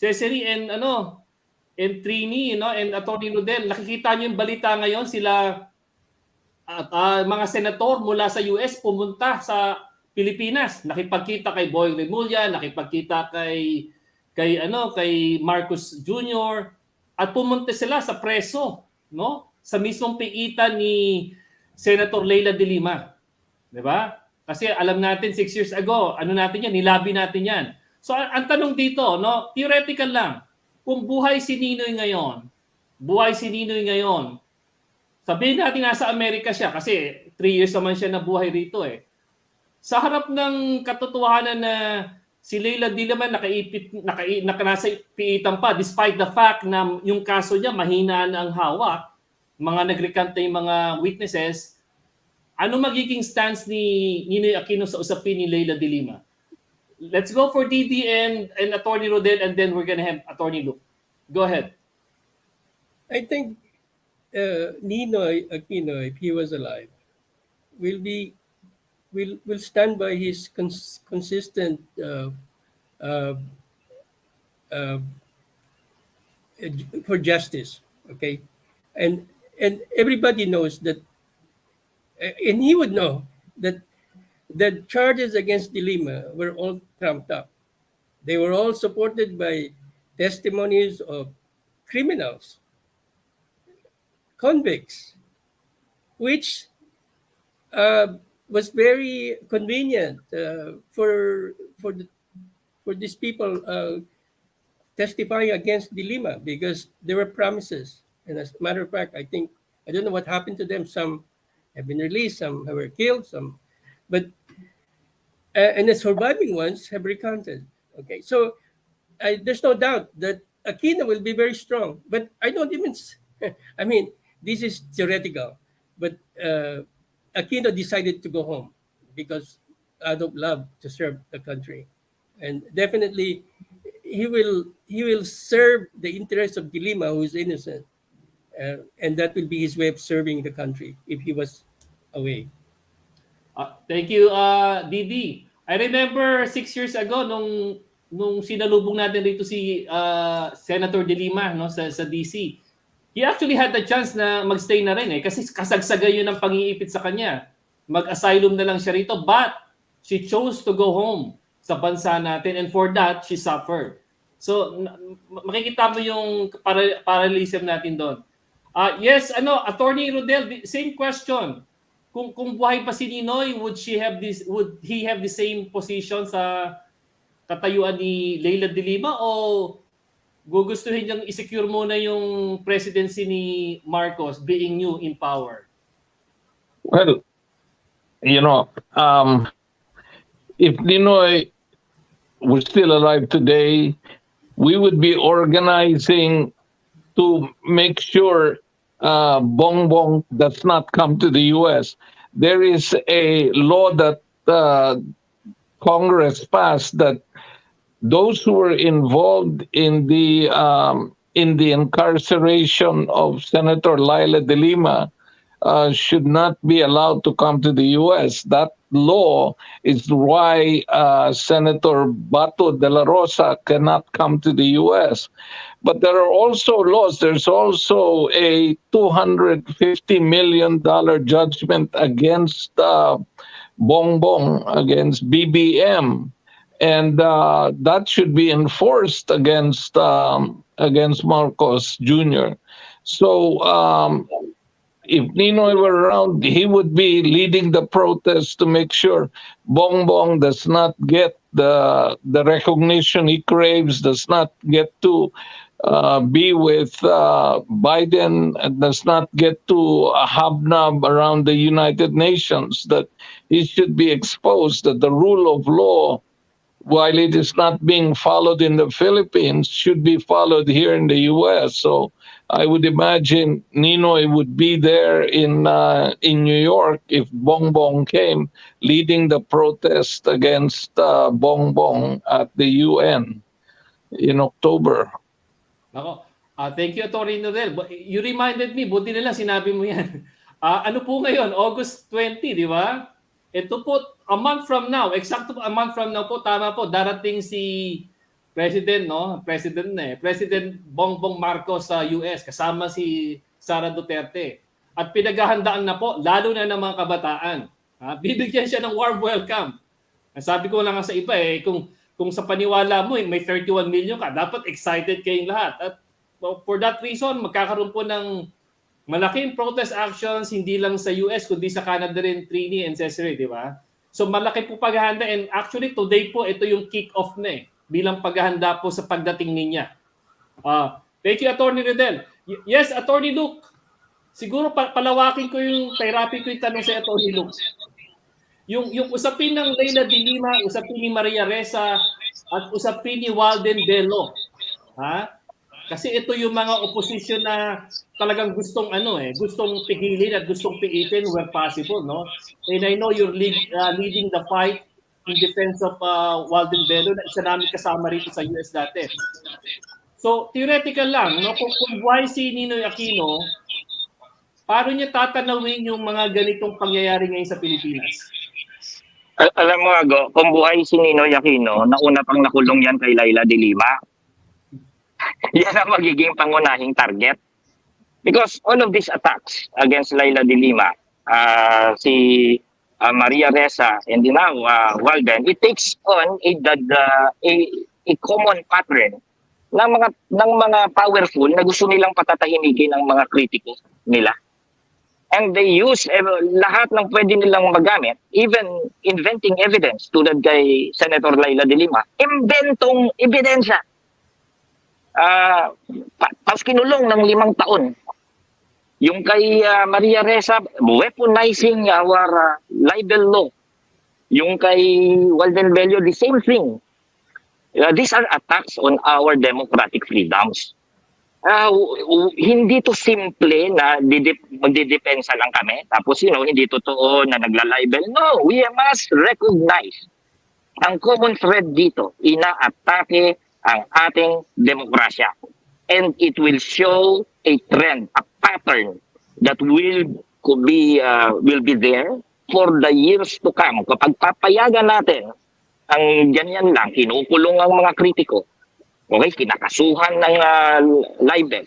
Cesary, and Trini, and Attorney Rodel, nakikita nyo yung balita ngayon, sila mga senator mula sa US pumunta sa Pilipinas. Nakipagkita kay Boy Remulla, nakipagkita kay Marcos Jr. at pumunta sila sa preso, no? Sa mismong piitan ni Senator Leila de Lima. 'Di ba? Kasi alam natin 6 years ago, nilabi natin 'yan. So ang tanong dito, no, theoretical lang. Kung buhay si Ninoy ngayon, sabihin natin nasa Amerika siya kasi 3 years naman siya nabuhay rito eh. Sa harap ng katotohanan na si Leila de Lima nasa piitan pa despite the fact na yung kaso niya mahina na ang hawak, mga nagrecant na yung mga witnesses, ano magiging stance ni Ninoy Aquino sa usapin ni Leila de Lima? Let's go for DD and Attorney Rodel, and then we're gonna have Attorney Luke. Go ahead. I think Ninoy Aquino, if he was alive, will stand by his consistent for justice. Okay, and everybody knows that. And he would know that the charges against De Lima were all trumped up. They were all supported by testimonies of criminals, convicts, which was very convenient for these people testifying against De Lima, because there were promises. And as a matter of fact, I don't know what happened to them. Some have been released, some were killed, but and the surviving ones have recanted. Okay, so there's no doubt that Aquino will be very strong. But I don't even, I mean, this is theoretical. But Aquino decided to go home because out of love to serve the country, and definitely he will serve the interests of De Lima, who is innocent, and that will be his way of serving the country if he was away. Thank you, Didi. I remember 6 years ago nung sinalubong natin dito si Senator De Lima, no, sa DC. He actually had the chance na magstay na rin kasi kasagsagan yun ng pang-iipit sa kanya. Mag-asylum na lang siya rito, but she chose to go home sa bansa natin, and for that she suffered. So makikita mo yung parallelism natin doon. Yes, Attorney Rodel, same question. Kung buhay pa si Ninoy, would he have the same position sa katayuan ni Leila de Lima, o gugustuhin niyang i-secure muna yung presidency ni Marcos being new in power? Well, if Ninoy was still alive today, we would be organizing to make sure Bongbong does not come to the U.S. There is a law that Congress passed that those who were involved in the incarceration of Senator Leila de Lima should not be allowed to come to the U.S. That law is why Senator Bato de la Rosa cannot come to the U.S. But there are also laws. There's also a $250 million judgment against Bongbong, against BBM. And that should be enforced against Marcos Jr. So if Ninoy were around, he would be leading the protest to make sure Bongbong does not get the recognition he craves, does not get to be with Biden, and does not get to hobnob around the United Nations, that he should be exposed, that the rule of law, while it is not being followed in the Philippines, should be followed here in the U.S. So I would imagine Ninoy would be there in New York if Bongbong came, leading the protest against Bongbong at the UN in October. Ako, thank you, Atty. Nodel. You reminded me, buti nila sinabi mo yan. Ano po ngayon? August 20, di ba? Ito po, a month from now, exacto a month from now po, tama po, darating si President Bongbong Marcos sa US, kasama si Sara Duterte. At pinaghahandaan na po, lalo na ng mga kabataan. Bibigyan siya ng warm welcome. Sabi ko lang sa iba, kung sa paniwala mo may 31 million ka, dapat excited kayong lahat. At for that reason, magkakaroon po ng malaking protest actions, hindi lang sa US, kundi sa Canada rin, Trini and Cesare, di ba? So malaki po paghahanda, and actually today po, ito yung kick-off na bilang paghahanda po sa pagdating niya. Thank you, Atty. Rodel. Yes, Atty. Luke. Siguro palawakin ko yung therapy ko yung tanong sa Atty. Luke. Yung usapin ng Leila de Lima, usapin ni Maria Ressa, at usapin ni Walden Bello. Kasi ito yung mga opposition na talagang gustong pigilin at gustong piitin where possible, no? And I know you're leading the fight in defense of Walden Bello, na isa namin kasama rito sa US dati. So, theoretical lang, no? Kung buhay si Ninoy Aquino, paano niya tatanawin yung mga ganitong pangyayari ngayon sa Pilipinas? Alam mo, Ago, kung buhay si Ninoy Aquino, nauna pang nakulong yan kay Leila de Lima. Yan ang magiging pangunahing target. Because all of these attacks against Leila de Lima, si Maria Ressa, and now Walden, it takes on a common pattern ng mga powerful na gusto nilang patatahimikin ang mga kritiko nila. And they use lahat ng pwede nilang magamit, even inventing evidence, tulad kay Senator Laila de Lima, imbentong ebidensya. Pas kinulong ng 5 taon. Yung kay Maria Ressa, weaponizing our libel law. Yung kay Walden Bello, the same thing. These are attacks on our democratic freedoms. Hindi to simple na magdidepensa lang kami. Tapos, hindi totoo na nagla-libel. No, we must recognize ang common thread dito, inaatake ang ating demokrasya. And it will show a trend, a pattern that will be there for the years to come. Kapag papayagan natin ang ganyan lang, kinukulong ang mga kritiko, okay, kinakasuhan ng libel,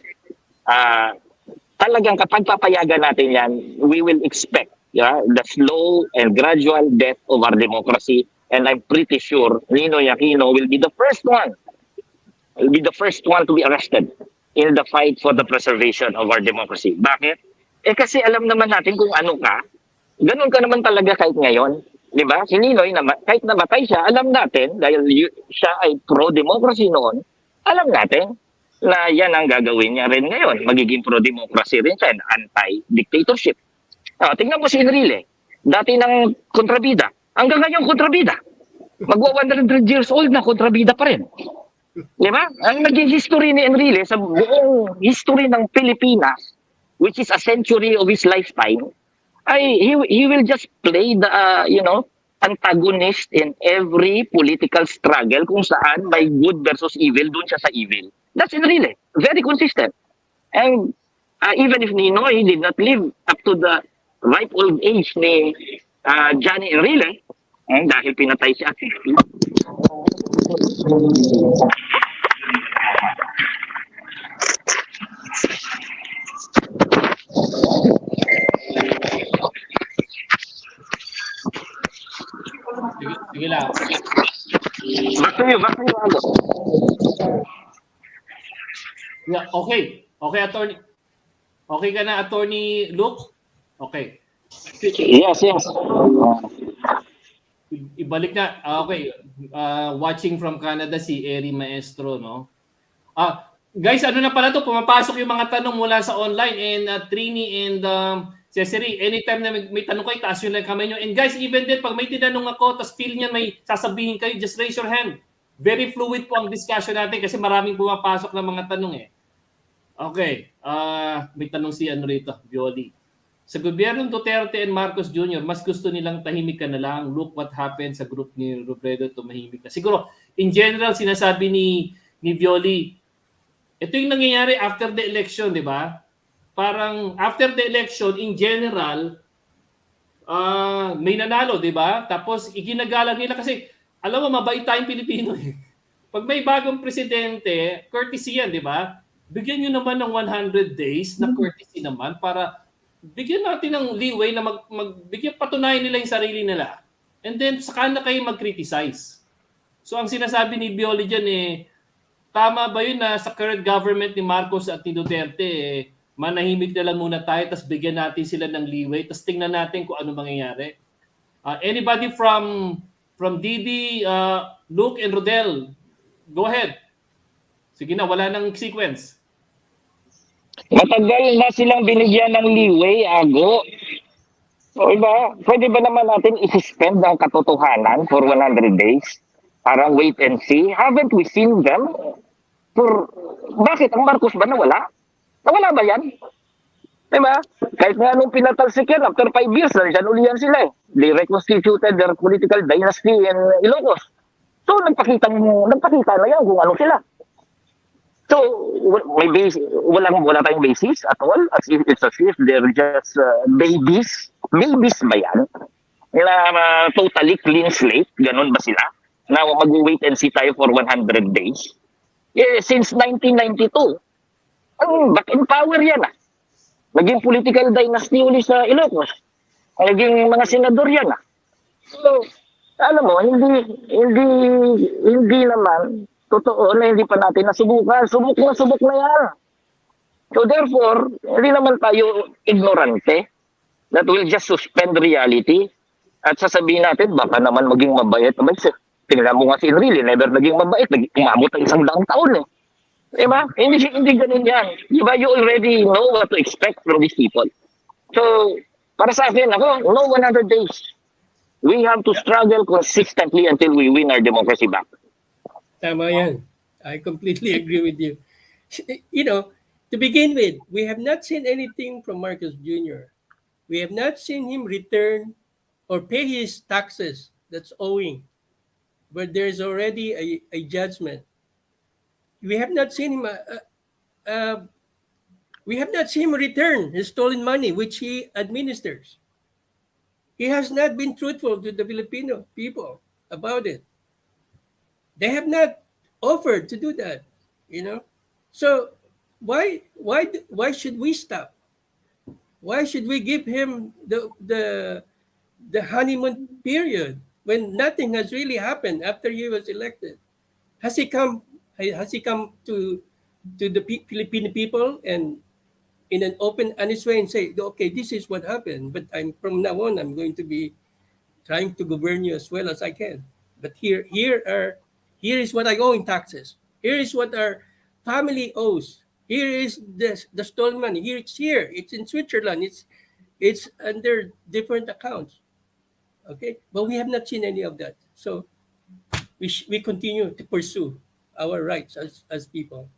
talagang kapag papayagan natin yan, we will expect the slow and gradual death of our democracy. And I'm pretty sure Ninoy Aquino will be the first one to be arrested in the fight for the preservation of our democracy. Bakit? Kasi alam naman natin kung ano ka, ganun ka naman talaga kahit ngayon. Di ba? Si Ninoy, kahit namatay siya, alam natin, dahil siya ay pro-democracy noon, alam natin na yan ang gagawin niya rin ngayon. Magiging pro-democracy rin siya and anti-dictatorship. Tingnan mo si Enrile, dati ng kontrabida, hanggang ngayon kontrabida. Magwa 100 years old na kontrabida pa rin. Di ba? Ang naging history ni Enrile sa buong history ng Pilipinas, which is a century of his lifetime, he will just play the antagonist in every political struggle kung saan may good versus evil, dun siya sa evil. That's Enrile. Very consistent. And even if Ninoy did not live up to the ripe old age ni Johnny Enrile, dahil pinatay siya at 50, Sige lang. Back to you, Ago. Yeah, okay. Okay, attorney. Okay ka na, Attorney Luke? Okay. Yes. Ibalik na. Okay. Watching from Canada si Eri Maestro, no? Guys, ano na pala to? Pumapasok yung mga tanong mula sa online, and Trini and Cesare, anytime na may tanong kayo, taas yun lang kamay nyo. And guys, even then, pag may tinanong ako, tas feel niya may sasabihin kayo, just raise your hand. Very fluid po ang discussion natin kasi maraming pumapasok ng mga tanong eh. Okay. May tanong si rito, Violi. Sa gobyernong Duterte and Marcos Jr., mas gusto nilang tahimik ka na lang. Look what happened sa group ni Robredo, tumahimik na. Siguro, in general, sinasabi ni Violi, ito yung nangyayari after the election, di ba? Parang after the election, in general, may nanalo, di ba? Tapos iginagalang nila kasi, alam mo, mabait tayong Pilipino eh. Pag may bagong presidente, courtesy yan, di ba? Bigyan nyo naman ng 100 days na courtesy naman para bigyan natin ng leeway na bigyan patunayan nila yung sarili nila. And then, saka na kayo mag-criticize. So, ang sinasabi ni Bioli dyan tama ba yun na sa current government ni Marcos at ni Duterte, manahimik na lang muna tayo, tapos bigyan natin sila ng leeway, tapos tingnan natin kung ano mangyayari. Anybody from Didi, Luke, and Rodel, go ahead. Sige na, wala nang sequence. Matagal na silang binigyan ng leeway, Ago. O iba, pwede ba naman natin i-suspend ang katotohanan for 100 days? Parang wait and see. Haven't we seen them? Bakit? Ang Marcos ba nawala? Nawala ba yan? Diba? Kahit nga nung pinatalsikin, after 5 years, nandiyan uli yan sila eh. They reconstituted their political dynasty in Ilocos. So, nagpakita na yan kung ano sila. So, wala tayong basis at all. It's as if they're just babies. Babies ba yan? Totally clean slate? Ganun ba sila? Na mag-wait and see tayo for 100 days? Since 1992, back in power yan ah. Naging political dynasty uli sa Ilocos. Naging mga senador yan ah. So, alam mo, hindi naman totoo na hindi pa natin nasubukan. Subok na yan. So therefore, hindi naman tayo ignorante. that will just suspend reality at sasabihin natin, baka naman maging mabait. Tingnan mo nga si Enrile, never naging mabait. Umabot ng 100 taon eh. Diba? Hindi ganun yan. Diba? You already know what to expect from these people. So, para sa akin, no 100 days. We have to struggle consistently until we win our democracy back. Tama yan. I completely agree with you. You know, to begin with, we have not seen anything from Marcos Jr. We have not seen him return or pay his taxes that's owing. But there's already a judgment. We have not seen him. We have not seen him return his stolen money, which he administers. He has not been truthful to the Filipino people about it. They have not offered to do that, you know. So why should we stop? Why should we give him the honeymoon period when nothing has really happened after he was elected? Has he come to the Filipino people and in an open, honest way and say, okay, this is what happened, but from now on, I'm going to be trying to govern you as well as I can. But here is what I owe in taxes. Here is what our family owes. Here is the stolen money. It's here. It's in Switzerland. It's under different accounts. Okay, but we have not seen any of that. So we continue to pursue our rights as people.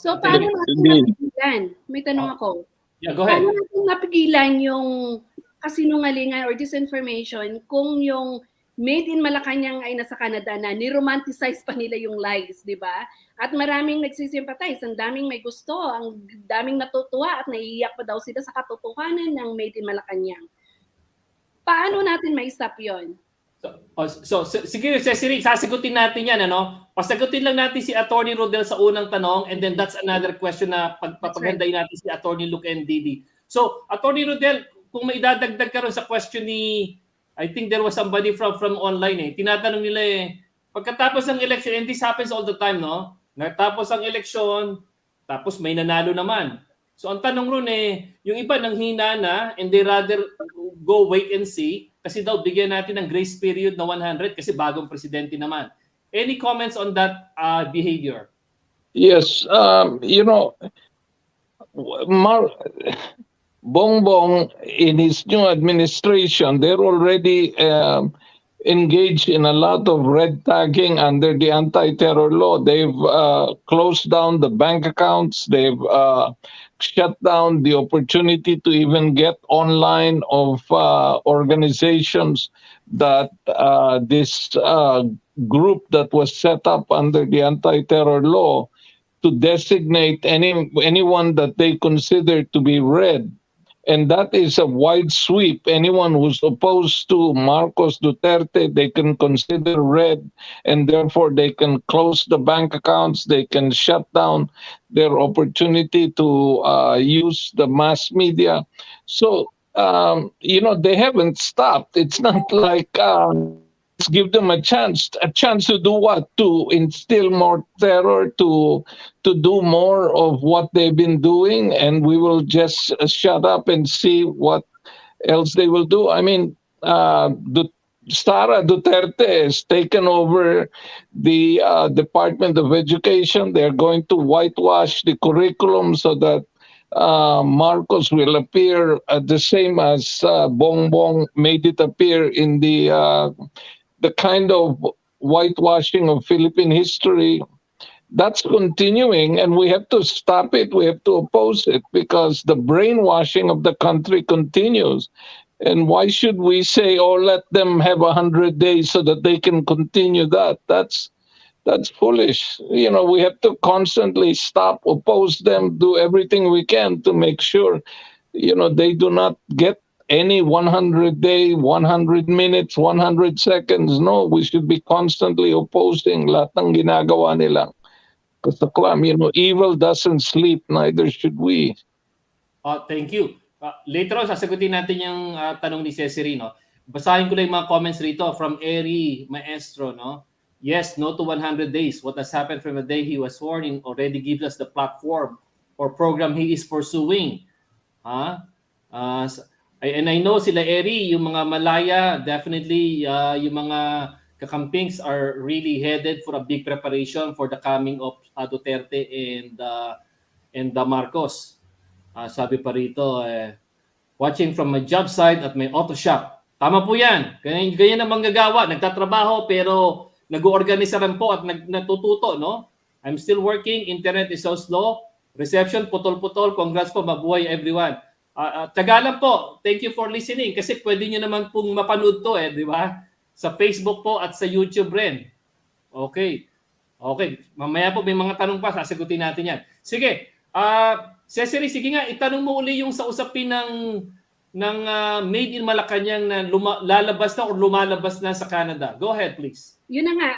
So, paano natin napigilan? May tanong ako. Yeah, go ahead. Paano natin napigilan yung kasinungalingan or disinformation kung yung made in Malacanang ay nasa Canada na ni-romanticize pa nila yung lies, di ba? At maraming nagsisimpatize, ang daming may gusto, ang daming natutuwa at naiiyak pa daw sila sa katotohanan ng made in Malacanang. Paano natin ma-stop yun? So sige, Cecily, sasagutin natin yan, ano? Pasagutin lang natin si Attorney Rodel sa unang tanong and then that's another question na pagpapagandahin natin si Attorney Luke and Didi. So, Attorney Rodel, kung may idadagdag ka rin sa question ni, I think there was somebody from online eh. Tinatanong nila eh, pagkatapos ng election, and this happens all the time, no? Natapos ang election, tapos may nanalo naman. So, ang tanong ron eh, yung iba nanghina na and they rather go wait and see kasi daw bigyan natin ng grace period na 100 kasi bagong presidente naman. Any comments on that behavior? Yes, you know, Bongbong in his new administration, they're already engaged in a lot of red tagging under the anti-terror law. They've closed down the bank accounts. They've shut down the opportunity to even get online of organizations that this group that was set up under the anti-terror law to designate anyone that they consider to be red. And that is a wide sweep. Anyone who's opposed to Marcos Duterte, they can consider red, and therefore they can close the bank accounts, they can shut down their opportunity to use the mass media. So, you know, they haven't stopped. It's not like let's give them a chance to do what? To instill more terror, to do more of what they've been doing, and we will just shut up and see what else they will do. I mean, Sara Duterte has taken over the Department of Education. They're going to whitewash the curriculum so that Marcos will appear the same as Bongbong made it appear in the kind of whitewashing of Philippine history. That's continuing, and we have to stop it. We have to oppose it because the brainwashing of the country continues. And why should we say, "Oh, let them have 100 days so that they can continue that"? That's foolish. You know, we have to constantly stop, oppose them, do everything we can to make sure, you know, they do not get any 100 day, 100 minutes, 100 seconds. No, we should be constantly opposing lahat ng ginagawa nila. Because the clam, you know, evil doesn't sleep, neither should we. Thank you. Later on, sasagutin natin yung tanong ni Cecily, no? Basahin ko lang yung mga comments rito from Eri Maestro, no? Yes, no to 100 days. What has happened from the day he was sworn in already gives us the platform or program he is pursuing. And I know sila Eri, yung mga Malaya, definitely yung mga kakampings are really headed for a big preparation for the coming of Duterte and Marcos. Sabi pa rito, watching from my job site at my auto shop. Tama po yan. Ganyan ang manggagawa. Nagtatrabaho pero nag-organisa rin po at natututo, no? I'm still working. Internet is so slow. Reception, putol-putol. Congrats po. Mabuhay everyone. Taga lang po. Thank you for listening. Kasi pwede nyo naman pong mapanood to, di ba? Sa Facebook po at sa YouTube rin. Okay. Mamaya po may mga tanong pa. Sasagutin natin yan. Sige. Cesare, sige nga. Itanong mo uli yung sa usapin ng Made in Malacanang na lalabas na o lumalabas na sa Canada. Go ahead, please. Yun na nga.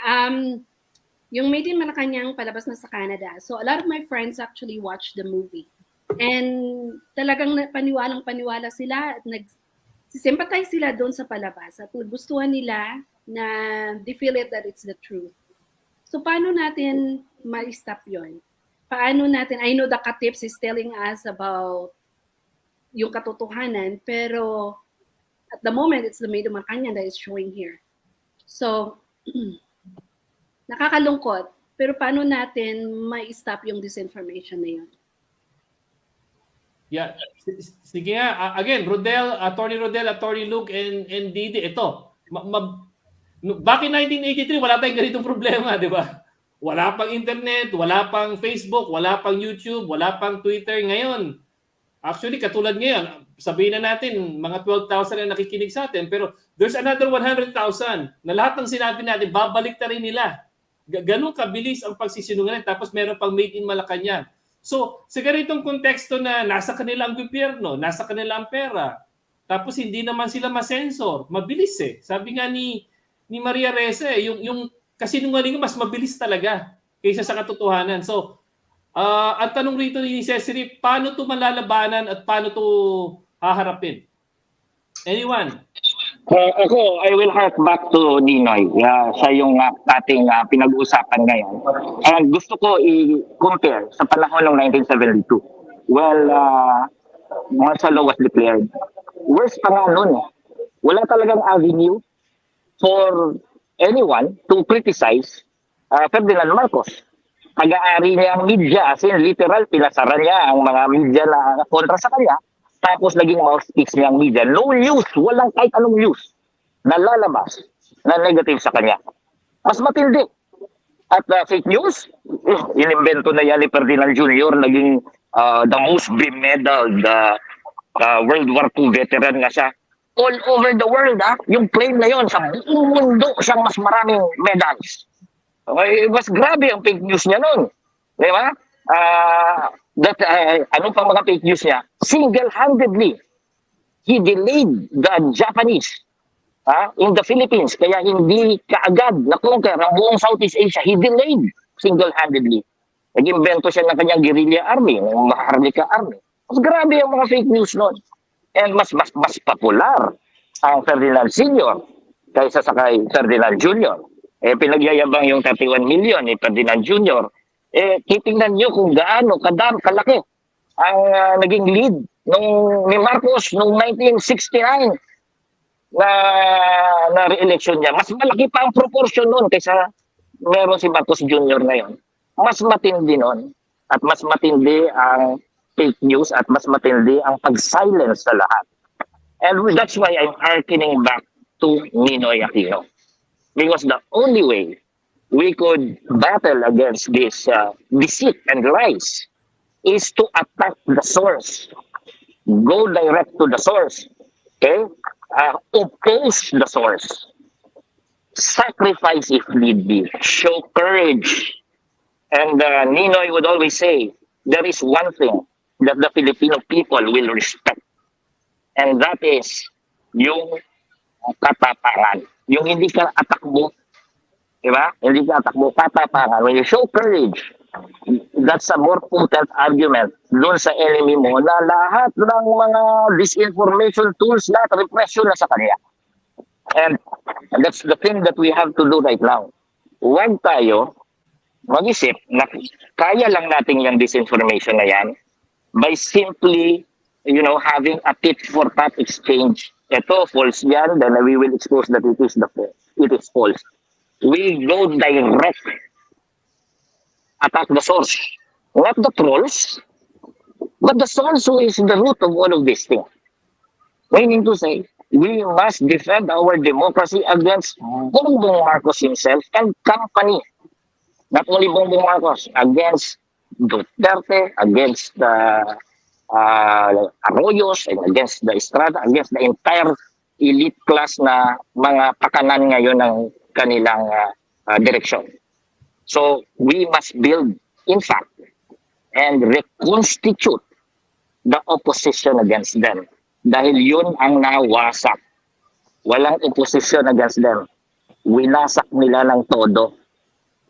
Yung Made in Malacanang palabas na sa Canada. So a lot of my friends actually watched the movie. And talagang paniwalang-paniwala sila at nag-sympathize sila doon sa palabas at nagustuhan nila na they feel it that it's the truth. So paano natin ma-stop yun? Paano natin, I know the Katips is telling us about yung katotohanan, pero at the moment, it's the Made in Malacanang that is showing here. So, nakakalungkot, pero paano natin ma-stop yung disinformation na yun? Yeah. Sige nga. Again, Attorney Luke, and Didi, ito. Back in 1983, wala tayong ganitong problema, di ba? Wala pang internet, wala pang Facebook, wala pang YouTube, wala pang Twitter. Ngayon, actually, katulad ngayon, sabihin na natin, mga 12,000 na nakikinig sa atin, pero there's another 100,000 na lahat ng sinabi natin, babalik na rin nila. Ganun kabilis ang pagsisinungaling. Tapos meron pang Made in Malacanang. So, sa ganitong konteksto na nasa kanila ang gobyerno, nasa kanila ang pera, tapos hindi naman sila masensor, mabilis eh. Sabi nga ni Maria Reza, yung kasinungaling mas mabilis talaga kaysa sa katotohanan. So, ang tanong rito ni Cesare, paano ito malalabanan at paano ito haharapin? Anyone? Ako, I will hark back to Ninoy sa yung ating pinag-uusapan ngayon. And gusto ko i-compare sa panahon ng 1972. Well, martial law was declared. Worse pa nga nun, wala talagang avenue for anyone to criticize Ferdinand Marcos. Pag-aari niya ang media, as in literal, pinasaran niya ang mga media na kontra sa kanya. Tapos naging mouthpiece niya ang media. No news, walang kahit anong news na lalabas na negative sa kanya. Mas matindi. At fake news, inimbento na yan ni Ferdinand Jr., naging the most bemedaled World War II veteran nga siya. All over the world, yung claim na yon sa buong mundo siyang mas maraming medals. Okay, mas grabe ang fake news niya noon. Di ba? Ano pa mga fake news niya? Single-handedly, he delayed the Japanese in the Philippines. Kaya hindi kaagad na-conquer ang buong Southeast Asia. He delayed single-handedly. Nag-invento siya ng kanyang guerrilla army, ng Maharlika army. Mas grabe ang mga fake news noon. And mas popular ang Ferdinand Sr. kaysa sa kay Ferdinand Jr. Pinagyayabang yung 31 million ni Ferdinand Jr. Titingnan nyo kung gaano kalaki ang naging lead ni Marcos noong 1969 na re-election niya. Mas malaki pa ang proportion noon kaysa meron si Marcos Jr. ngayon. Mas matindi noon at mas matindi ang fake news at mas matindi ang pag-silence sa lahat. And that's why I'm hearkening back to Ninoy Aquino. Because the only way we could battle against this deceit and lies is to attack the source. Go direct to the source. Okay? Oppose the source. Sacrifice if need be. Show courage. And Ninoy would always say, there is one thing that the Filipino people will respect. And that is yung katapangan. Yung hindi ka atakbo. Diba? Hindi ka atakbo, katapangan. When you show courage, that's a more potent argument doon sa enemy mo na lahat ng mga disinformation tools na repression na sa kanya. And that's the thing that we have to do right now. Huwag tayo mag-isip na kaya lang natin yung disinformation na yan by simply having a tit-for-tat exchange. Ito, false yan, then we will expose that it is false. We go direct, attack the source. Not the trolls, but the source who is the root of all of these things. Meaning to say, we must defend our democracy against Bongbong Marcos himself and company. Not only Bongbong Marcos, against Duterte, against the Arroyos, and against the Estrada, against the entire elite class na mga pakanan ngayon ng kanilang direksyon. So we must build, in fact, and reconstitute the opposition against them. Dahil yun ang nawasak. Walang opposition against them. Winasak nila ng todo.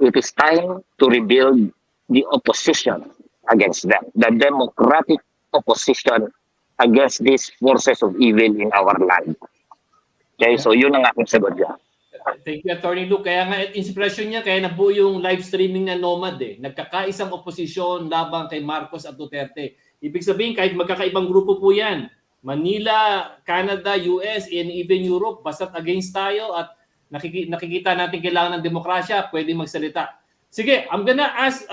It is time to rebuild the opposition against them. The democratic opposition against these forces of evil in our land. Okay, so yun ang aking sagot dyan. Thank you, Attorney Luke. Kaya nga, inspirasyon niya, kaya nabuo yung live streaming na Nomad eh. Nagkakaisang oposisyon laban kay Marcos at Duterte. Ibig sabihin, kahit magkakaibang grupo po yan, Manila, Canada, US, and even Europe, basta't against tayo at nakikita natin kailangan ng demokrasya, pwede magsalita. Sige, I'm gonna ask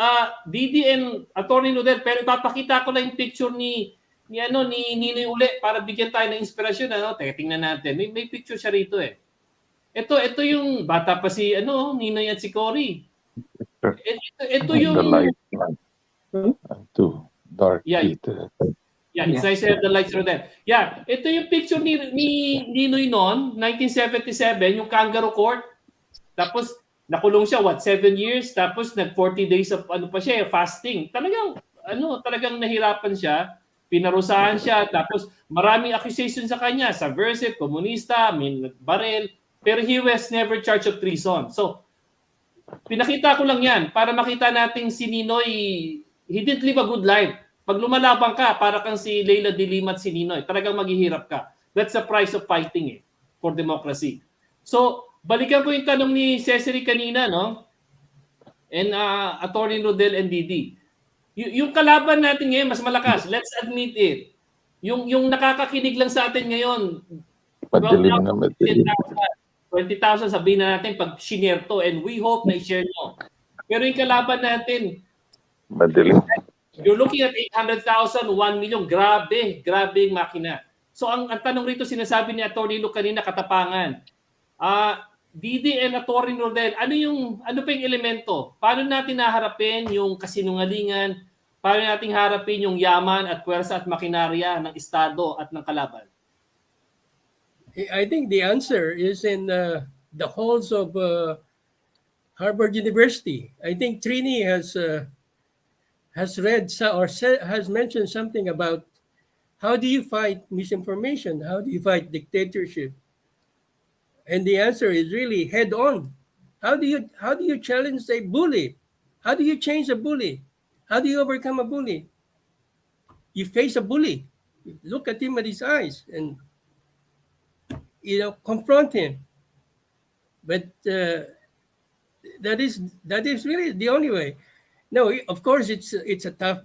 Didi and Attorney Nodel, pero ipapakita ko lang yung picture ni Ninoy uli para bigyan tayo ng inspirasyon. Teka, tingnan natin. May picture siya rito eh. Ito yung bata pa si Ninoy at si Cory. Ito yung The light too dark. Yeah, it's nice to have the lights from there. Yeah, ito yung picture ni Ninoy noon, 1977, yung kangaroo court. Tapos nakulong siya 7 years, tapos nag 40 days of fasting. Talagang nahirapan siya, pinarusahan siya, tapos maraming accusation sa kanya, subversive, komunista, barel. Pero he was never charged of treason. So, pinakita ko lang yan para makita natin si Ninoy, he didn't live a good life. Pag lumalaban ka, para kang si Leila de Lima at si Ninoy, talagang maghihirap ka. That's the price of fighting for democracy. So, balikan ko yung tanong ni Cesare kanina, no? And Attorney Rodel and Didi. Yung kalaban natin ngayon, mas malakas. Let's admit it. Yung nakakakinig lang sa atin ngayon, 20,000 sabihin na natin pag shinare to, and we hope na i-share nyo. Pero yung kalaban natin, Madaling. you're looking at 800,000, 1 million, grabe yung makina. So ang tanong rito, sinasabi ni Atty. Luke kanina, katapangan. Didi and Atty. Rodel, ano pa yung elemento? Paano natin naharapin yung kasinungalingan? Paano natin harapin yung yaman at puwersa at makinarya ng Estado at ng kalaban? I think the answer is in the halls of Harvard University. I think Trini has read or has mentioned something about how do you fight misinformation? How do you fight dictatorship? And the answer is really head on. How do you challenge a bully? How do you change a bully? How do you overcome a bully? You face a bully. Look at him at his eyes and confront him. But that is really the only way. No, of course it's a tough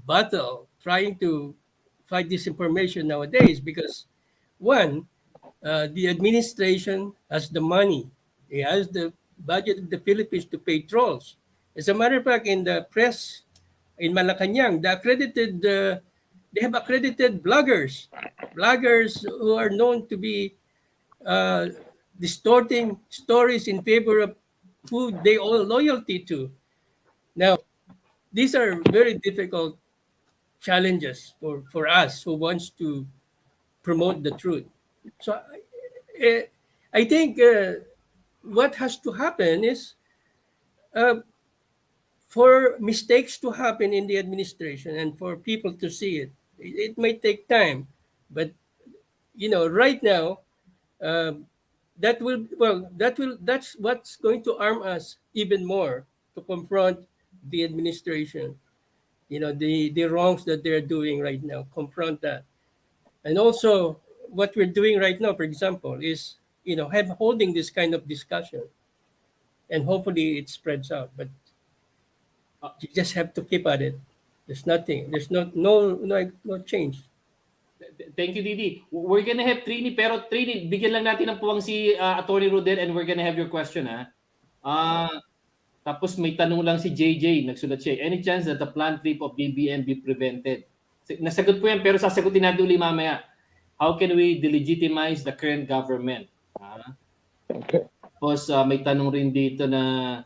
battle trying to fight disinformation nowadays because one, the administration has the money, it has the budget of the Philippines to pay trolls. As a matter of fact, in the press in Malacanang, they have accredited bloggers who are known to be distorting stories in favor of who they owe loyalty to. Now, these are very difficult challenges for us who wants to promote the truth. So I think what has to happen is for mistakes to happen in the administration and for people to see it. It may take time, but right now, that's what's going to arm us even more to confront the administration. The wrongs that they're doing right now. Confront that, and also what we're doing right now, for example, is holding this kind of discussion, and hopefully it spreads out. But you just have to keep at it. There's nothing. There's no change. Thank you, Didi. We're gonna have Trini, pero Trini, bigyan lang natin ng puwang si Attorney Rodel and we're gonna have your question, ha? Tapos may tanong lang si JJ, nagsulat siya, any chance that the planned trip of BBM be prevented? Nasagot po yan, pero sasagutin natin ulit mamaya. How can we delegitimize the current government? Okay. Tapos may tanong rin dito na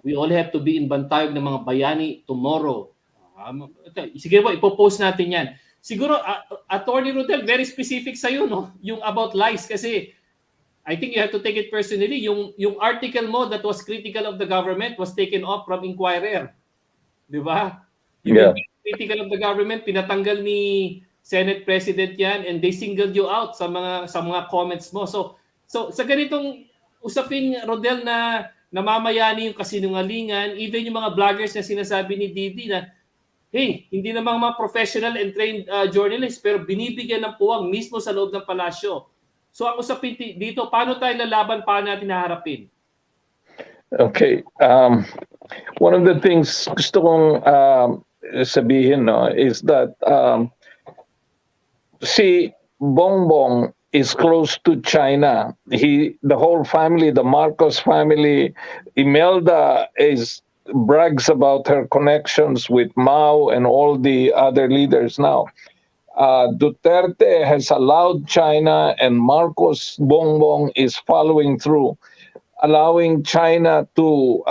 we all have to be in bantayog ng mga bayani tomorrow. Sige po, ipopost natin yan. Siguro, Attorney Rodel, very specific sa'yo, no? Yung about lies, kasi I think you have to take it personally. Yung article mo that was critical of the government was taken off from Inquirer. Di ba? Yung critical of the government, pinatanggal ni Senate President yan and they singled you out sa mga comments mo. So sa ganitong usaping, Rodel, na namamayani yung kasinungalingan, even yung mga vloggers na sinasabi ni Didi na, hey, hindi namang mga professional and trained journalists, pero binibigyan ng puwang mismo sa loob ng palasyo. So ang usapin dito, paano tayo lalaban, paano natin haharapin? Okay. One of the things gusto kong sabihin, no, is that si Bongbong is close to China. The whole family, the Marcos family, Imelda brags about her connections with Mao and all the other leaders now. Duterte has allowed China, and Marcos Bongbong is following through, allowing China to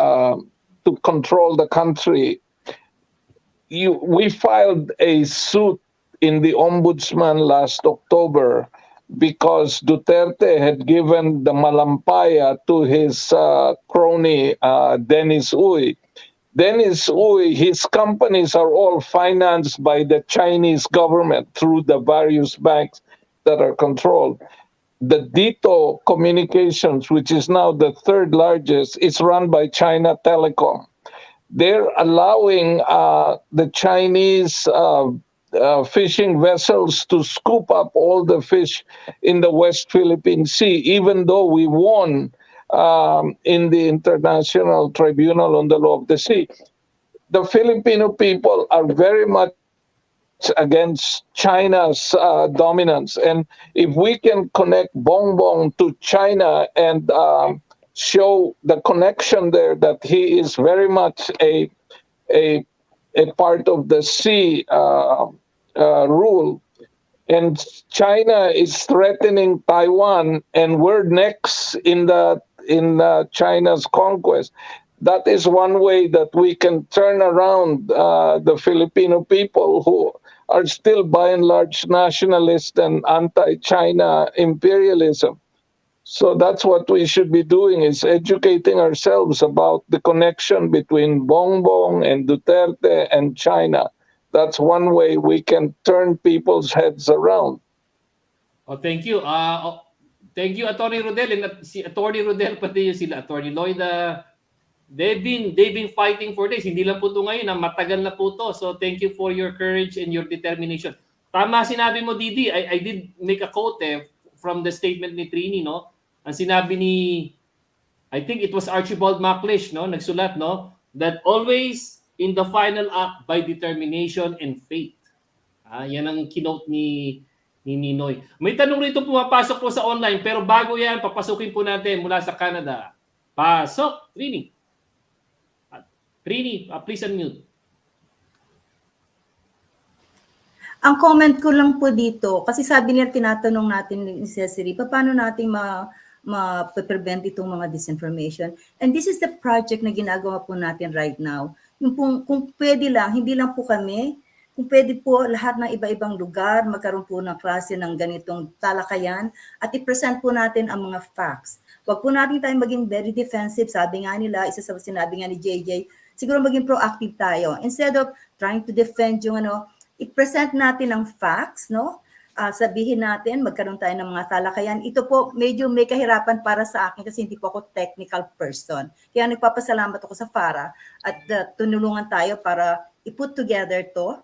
control the country. We filed a suit in the Ombudsman last October because Duterte had given the malampaya to his crony, Dennis Uy. Dennis Uy, his companies are all financed by the Chinese government through the various banks that are controlled. The Dito Communications, which is now the third largest, is run by China Telecom. They're allowing the Chinese fishing vessels to scoop up all the fish in the West Philippine Sea, even though we won in the International Tribunal on the Law of the Sea. The Filipino people are very much against China's dominance. And if we can connect Bongbong to China and show the connection there, that he is very much a part of the sea rule, and China is threatening Taiwan, and we're next in China's conquest. That is one way that we can turn around the Filipino people who are still by and large nationalist and anti-China imperialism. So that's what we should be doing, is educating ourselves about the connection between Bongbong and Duterte and China. That's one way we can turn people's heads around. Oh, thank you. Thank you, Attorney Rodel. And si Attorney Rodel, pati sila Attorney Lloyd, they've been fighting for this. Hindi lang po ito ngayon, matagal na po ito. So thank you for your courage and your determination. Tama sinabi mo, Didi. I did make a quote from the statement ni Trini, no? Ang sinabi ni, I think it was Archibald Macleish, no? Nagsulat, no? That always in the final act by determination and faith. Yan ang kinote ni Ninoy. May tanong rito pumapasok po sa online, pero bago yan, papasukin po natin mula sa Canada. Pasok, Trini. Trini, please unmute. Ang comment ko lang po dito, kasi sabi niya, tinatanong natin ni Cecily, paano natin ma-prevent itong mga disinformation? And this is the project na ginagawa po natin right now. Yung kung pwede lang, hindi lang po kami, kung pwede po lahat ng iba-ibang lugar, magkaroon po ng klase ng ganitong talakayan at i-present po natin ang mga facts. Huwag po natin tayo maging very defensive. Sabi nga nila, isa sa sinabi nga ni JJ, siguro maging proactive tayo. Instead of trying to defend yung i-present natin ang facts, no? Sabihin natin, magkaroon tayo ng mga talakayan. Ito po, medyo may kahirapan para sa akin kasi hindi po ako technical person. Kaya nagpapasalamat ako sa FARA at tunulungan tayo para i-put together to.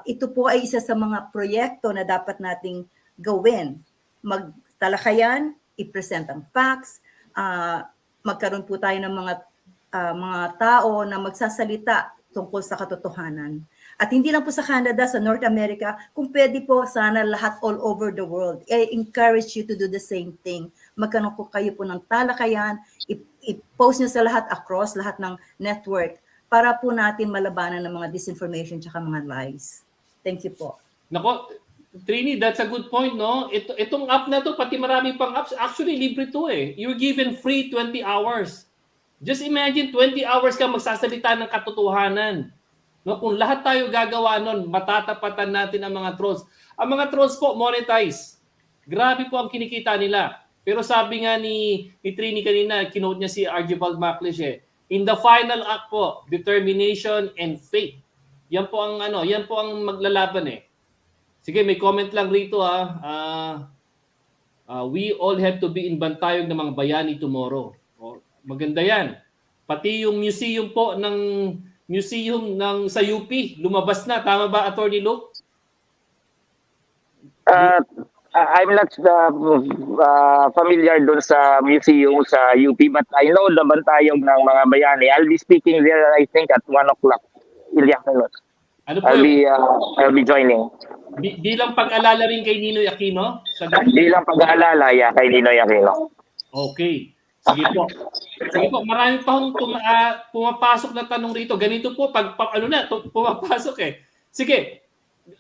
Ito po ay isa sa mga proyekto na dapat nating gawin. Magtalakayan, i-present ang facts, magkaroon po tayo ng mga tao na magsasalita tungkol sa katotohanan. At hindi lang po sa Canada, sa North America, kung pwede po sana lahat all over the world. I encourage you to do the same thing. Magkaroon po kayo po ng talakayan, i-post nyo sa lahat across lahat ng network para po natin malabanan ng mga disinformation tsaka mga lies. Thank you po. Nako, Trini, that's a good point, no? Itong app na to, pati marami pang apps, actually libre to eh. You're given free 20 hours. Just imagine 20 hours ka magsasalita ng katotohanan. No, kung lahat tayo gagawa nun, matatapatan natin ang mga trolls. Ang mga trolls po, monetize. Grabe po ang kinikita nila. Pero sabi nga ni Trini kanina, kinote niya si Archibald Macleish eh, in the final act po, determination and faith. Yan po ang yan po ang maglalaban eh. Sige, may comment lang rito we all have to be in bantayog ng mga bayani tomorrow. Maganda yan. Pati yung museum po sa UP, lumabas na. Tama ba, Attorney Luke? I'm not familiar doon sa museum sa UP, but I know the bantayog ng mga bayani. I'll be speaking there, I think, at 1 o'clock. Ano po I'll be joining. Bilang pag-alala rin kay Ninoy Aquino? Bilang pag-aalala, kay Ninoy Aquino. Okay. Sige po. Sige po, marami pa akong pumapasok na tanong rito. Ganito po, pumapasok eh. Sige,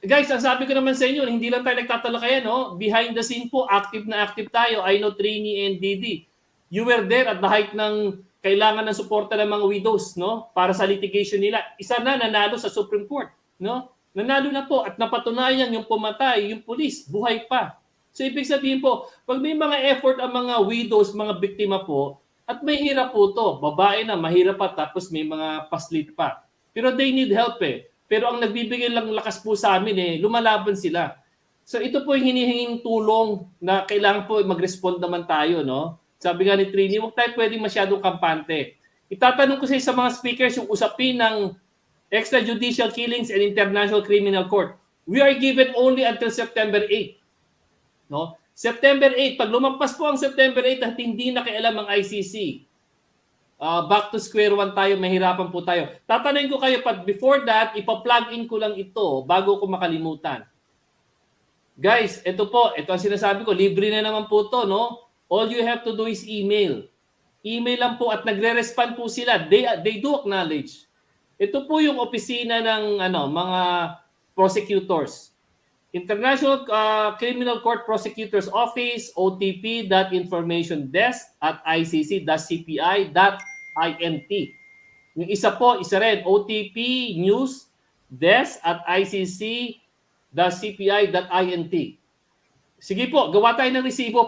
guys, ang sabi ko naman sa inyo, hindi lang tayo nagtatalakayan, no? Behind the scene po, active na active tayo. I know Trini and Didi. You were there at the height ng kailangan ng suporta ng mga widows, no? Para sa litigation nila. Isa na nanalo sa Supreme Court, no? Nanalo na po at napatunayan yung pumatay, yung pulis, buhay pa. So ibig sabihin po, pag may mga effort ang mga widows, mga biktima po, at may hirap po to, babae na, mahirap pa, tapos may mga paslit pa. Pero they need help eh. Pero ang nagbibigay lang lakas po sa amin eh, lumalaban sila. So ito po yung hinihinging tulong na kailangan po mag-respond naman tayo, no? Sabi nga ni Trini, huwag tayo pwedeng masyadong kampante. Itatanong ko sa mga speakers yung usapin ng extrajudicial killings and International Criminal Court. We are given only until September 8. No? September 8, pag lumampas po ang September 8 at hindi nakialam ang ICC, back to square one tayo, mahirapan po tayo. Tatanungin ko kayo, but before that, ipa-plug in ko lang ito bago ko makalimutan. Guys, ito ang sinasabi ko, libre na naman po to, no? All you have to do is email. Email lang po at nagre-respond po sila. They do acknowledge. Ito po yung opisina ng mga prosecutors. International Criminal Court Prosecutor's Office, otp.informationdesk@icc.cpi.int. Yung isa rin, otpnewsdesk@icc.cpi.int. Sige po, gawa tayo ng resibo,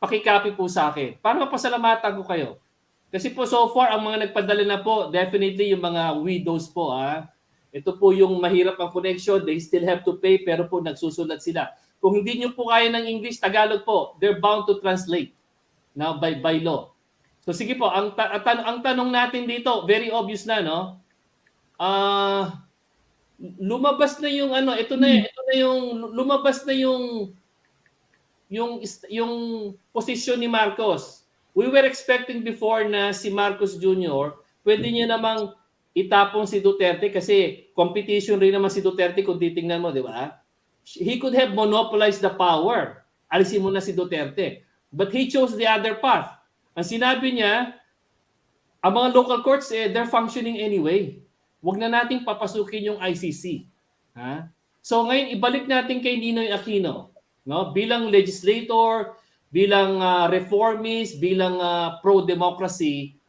paki-copy po sa akin para mapasalamatan ko kayo. Kasi po so far, ang mga nagpadala na po, definitely yung mga widows po. Ito po yung mahirap ang connection, they still have to pay, pero po nagsusulat sila. Kung hindi nyo po kaya ng English, Tagalog po, they're bound to translate now by law. So sige po, ang tanong natin dito, very obvious na, no? Lumabas na yung lumabas na yung posisyon ni Marcos. We were expecting before na si Marcos Jr., pwede niya namang itapon si Duterte kasi competition rin naman si Duterte kung titingnan mo, di ba? He could have monopolized the power. Alisin mo na si Duterte. But he chose the other path. Ang sinabi niya, ang mga local courts, they're functioning anyway. Huwag na nating papasukin yung ICC. So ngayon, ibalik natin kay Ninoy Aquino. No? Bilang legislator, bilang reformist, bilang pro-democracy,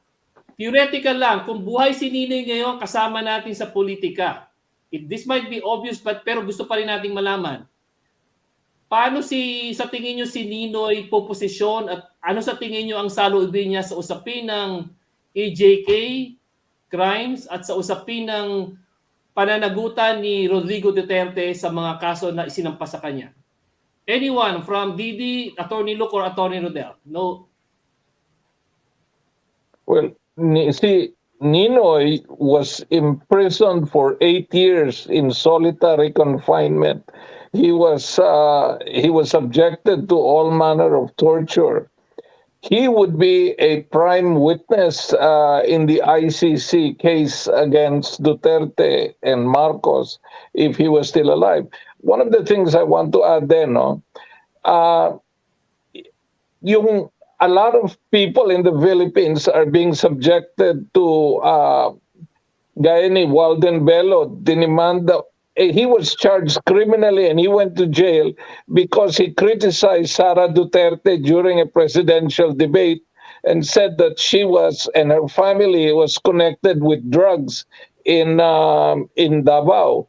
theoretical lang, kung buhay si Ninoy ngayon, kasama natin sa politika. This might be obvious, pero gusto pa rin nating malaman. Paano sa tingin nyo si Ninoy poposisyon at ano sa tingin nyo ang saloobin niya sa usapin ng EJK, crimes, at sa usapin ng pananagutan ni Rodrigo Duterte sa mga kaso na isinampas sa kanya? Anyone from Didi, Attorney Luke, or Attorney Rodel? No. Well, see, Ninoy was imprisoned for 8 years in solitary confinement. He was subjected to all manner of torture. he would be a prime witness in the ICC case against Duterte and Marcos if he was still alive. One of the things I want to add there, no, a lot of people in the Philippines are being subjected to gaya ni Walden Bello, dinimanda. He was charged criminally and he went to jail because he criticized Sara Duterte during a presidential debate and said that she was and her family was connected with drugs in Davao.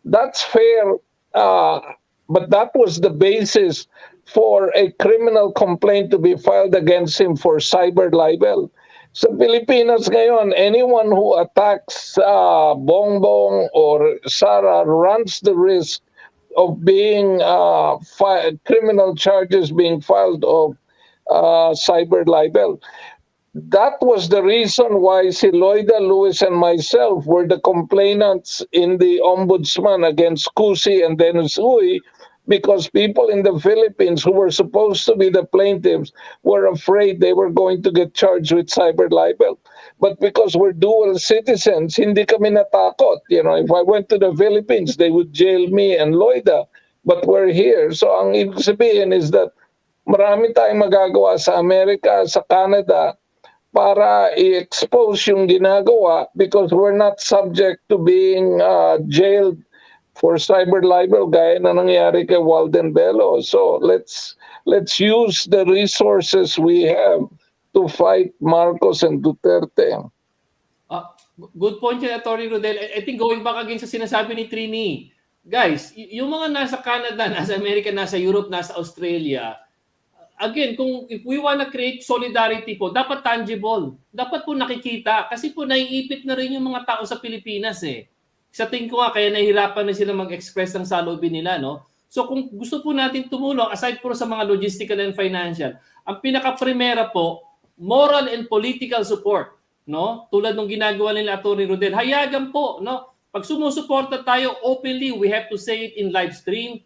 That's fair, but that was the basis for a criminal complaint to be filed against him for cyber libel. Sa Pilipinas ngayon, anyone who attacks Bongbong or Sara runs the risk of being criminal charges being filed of cyber libel. That was the reason why si Loida, Luis, and myself were the complainants in the ombudsman against Cusi and Dennis Uy, because people in the Philippines who were supposed to be the plaintiffs were afraid they were going to get charged with cyber libel. But because we're dual citizens, hindi kami natakot. You know, if I went to the Philippines, they would jail me and Loida. But we're here. So ang ibig sabihin is that marami tayong magagawa sa Amerika, sa Canada, para i-expose yung ginagawa because we're not subject to being jailed for cyber libel gaya na nangyari kay Walden Bello. So let's use the resources we have to fight Marcos and Duterte. Good point yan, Atty. Rodel. I think going back again sa sinasabi ni Trini, guys, yung mga nasa Canada, nasa America, nasa Europe, nasa Australia, again, if we wanna create solidarity po, dapat tangible. Dapat po nakikita. Kasi po naiipit na rin yung mga tao sa Pilipinas eh. Sa tingin ko nga, kaya nahihirapan na sila mag-express ng salubin nila, no? So kung gusto po natin tumulong, aside po sa mga logistical and financial, ang pinaka-primera po, moral and political support, no? Tulad ng ginagawa nila Atty. Rodel, hayagan po, no? Pag sumusuporta tayo openly, we have to say it in live stream.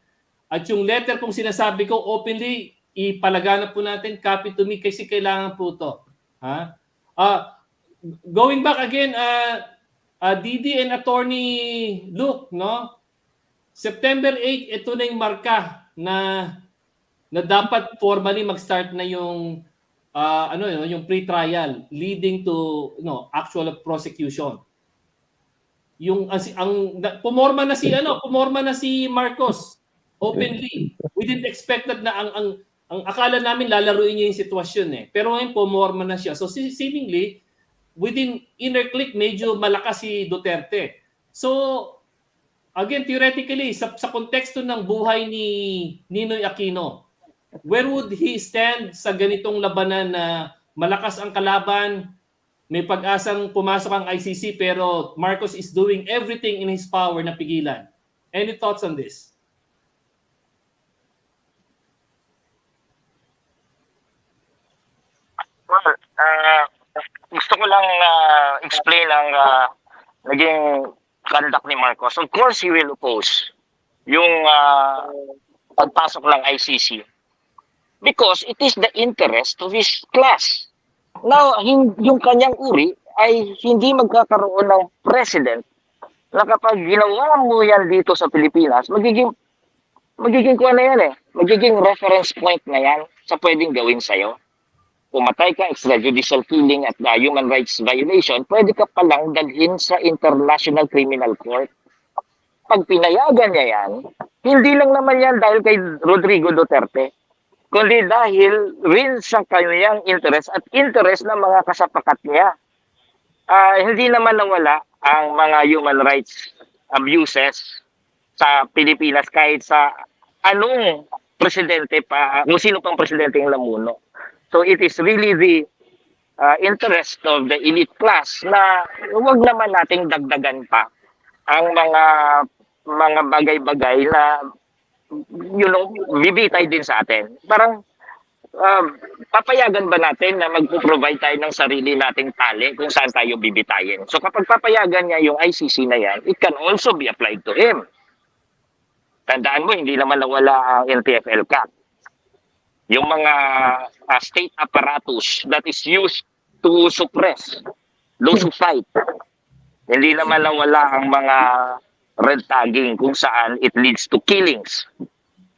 At yung letter kung sinasabi ko openly, ipalaganap po natin, copy to me kasi kailangan po to. Ha? Going back again, Didi and Attorney Luke, no? September 8, ito na yung marka na dapat formally mag-start na yung yung pre-trial leading to actual prosecution. Yung pumorma na si Marcos openly. We didn't expect that na ang akala namin lalaruin niya yung sitwasyon eh. Pero ngayon pumorma na siya. So seemingly within inner clique, medyo malakas si Duterte. So, again, theoretically, sa konteksto ng buhay ni Ninoy Aquino, where would he stand sa ganitong labanan na malakas ang kalaban, may pag-asang pumasok ang ICC, pero Marcos is doing everything in his power na pigilan? Any thoughts on this? Well, gusto ko lang explain ang naging conduct ni Marcos. Of course, he will oppose yung pagpasok ng ICC because it is the interest of his class. Now, yung kanyang uri ay hindi magkakaroon ng president na kapag ginawa mo yan dito sa Pilipinas, magiging kuha na yan eh. Magiging reference point na yan sa pwedeng gawin sa'yo. Pumatay ka, extrajudicial killing at human rights violation, pwede ka palang dalhin sa International Criminal Court. Pag pinayagan niya yan, hindi lang naman yan dahil kay Rodrigo Duterte, kundi dahil rin sa kanyang interest at interest ng mga kasapakat niya. Hindi naman nawala ang mga human rights abuses sa Pilipinas kahit sa anong presidente pa, kung sino pang presidente yung lamuno. So it is really the interest of the elite class na huwag naman nating dagdagan pa ang mga bagay-bagay na bibitay din sa atin. Parang papayagan ba natin na magpo-provide tayo ng sarili nating tali kung saan tayo bibitayin? So kapag papayagan niya yung ICC na yan, it can also be applied to him. Tandaan mo, hindi naman nawala ang NTF-ELCAC. yung mga state apparatus that is used to suppress those who fight. Hindi naman nawala ang mga red tagging kung saan it leads to killings.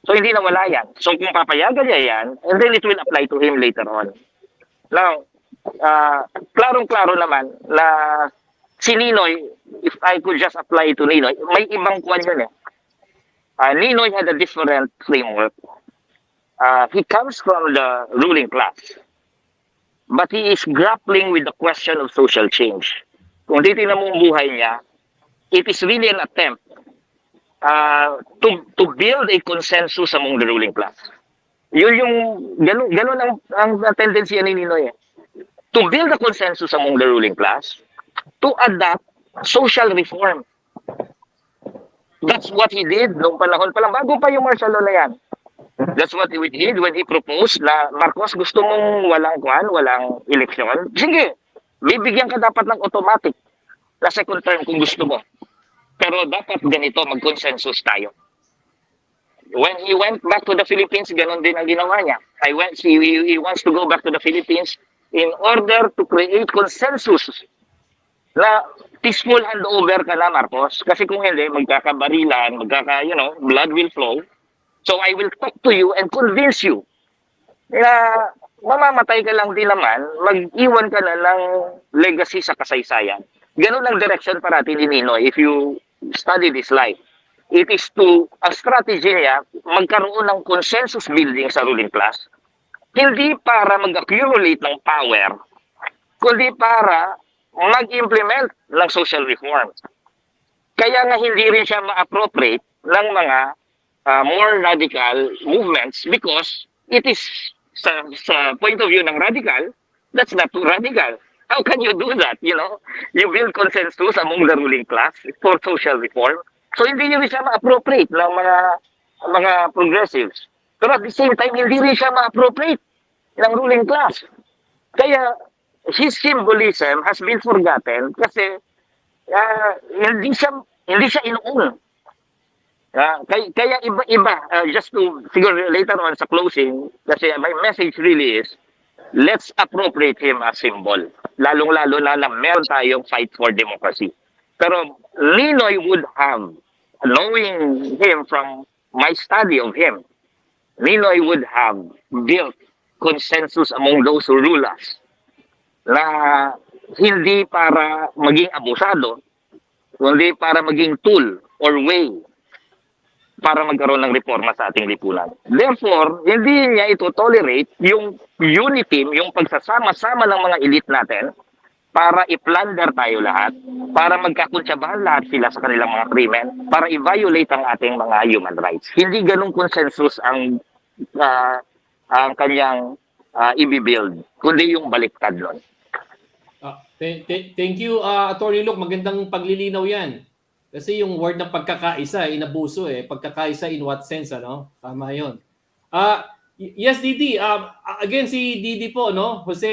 So hindi nawala yan. So kung papayagan niya yan, and then it will apply to him later on. Now, klarong-klaro naman na si Ninoy, if I could just apply to Ninoy, may ibang kwan yun eh. Ninoy had a different framework. He comes from the ruling class, but he is grappling with the question of social change. Kung titignan mo ang buhay niya, it is really an attempt to build a consensus among the ruling class. Yun yung, ganun ang tendency ni Ninoy eh. To build a consensus among the ruling class, to adopt social reform. That's what he did nung panahon pa lang, bago pa yung martial law na yan. That's what he did when he proposed na, Marcos, gusto mong walang eleksyon? Sige, bibigyan ka dapat ng automatic na second term kung gusto mo. Pero dapat ganito, mag-consensus tayo. When he went back to the Philippines, ganun din ang ginawa niya. He wants to go back to the Philippines in order to create consensus na peaceful handover ka na, Marcos. Kasi kung hindi, magkakabarilan, blood will flow. So I will talk to you and convince you na mamamatay ka lang din naman, mag-iwan ka na ng legacy sa kasaysayan. Ganun ang direction parati ni Ninoy if you study this life. It is to, ang strategy niya, magkaroon ng consensus building sa ruling class. Hindi para mag-accumulate ng power, kundi para mag-implement ng social reform. Kaya nga hindi rin siya ma-appropriate ng mga more radical movements because it is, sa point of view ng radical, that's not too radical. How can you do that? You build consensus among the ruling class for social reform. So hindi rin siya ma-appropriate ng mga progressives. Pero at the same time, hindi rin siya ma-appropriate ng ruling class. Kaya his symbolism has been forgotten kasi hindi siya inuun. Kaya iba-iba, just to figure later on sa closing, kasi my message really is, let's appropriate him as symbol. Lalong-lalo na meron tayong fight for democracy. Pero Ninoy would have, knowing him from my study of him, Ninoy would have built consensus among those who rule us na hindi para maging abusado, kundi para maging tool or way para magkaroon ng reforma sa ating lipunan. Therefore, hindi niya ito tolerate yung unity, yung pagsasama-sama ng mga elite natin para i-plunder tayo lahat, para magkakuntsabahan lahat sila sa kanilang mga krimen, para i-violate ang ating mga human rights. Hindi ganung consensus ang kanyang i-build, kundi yung baliktad nun. Thank you, Attorney Luke. Magandang paglilinaw yan. Kasi yung word ng pagkakaisa, inabuso eh. Pagkakaisa in what sense, ano? Tama yun. Yes, Didi. Again, si Didi po, no? Jose,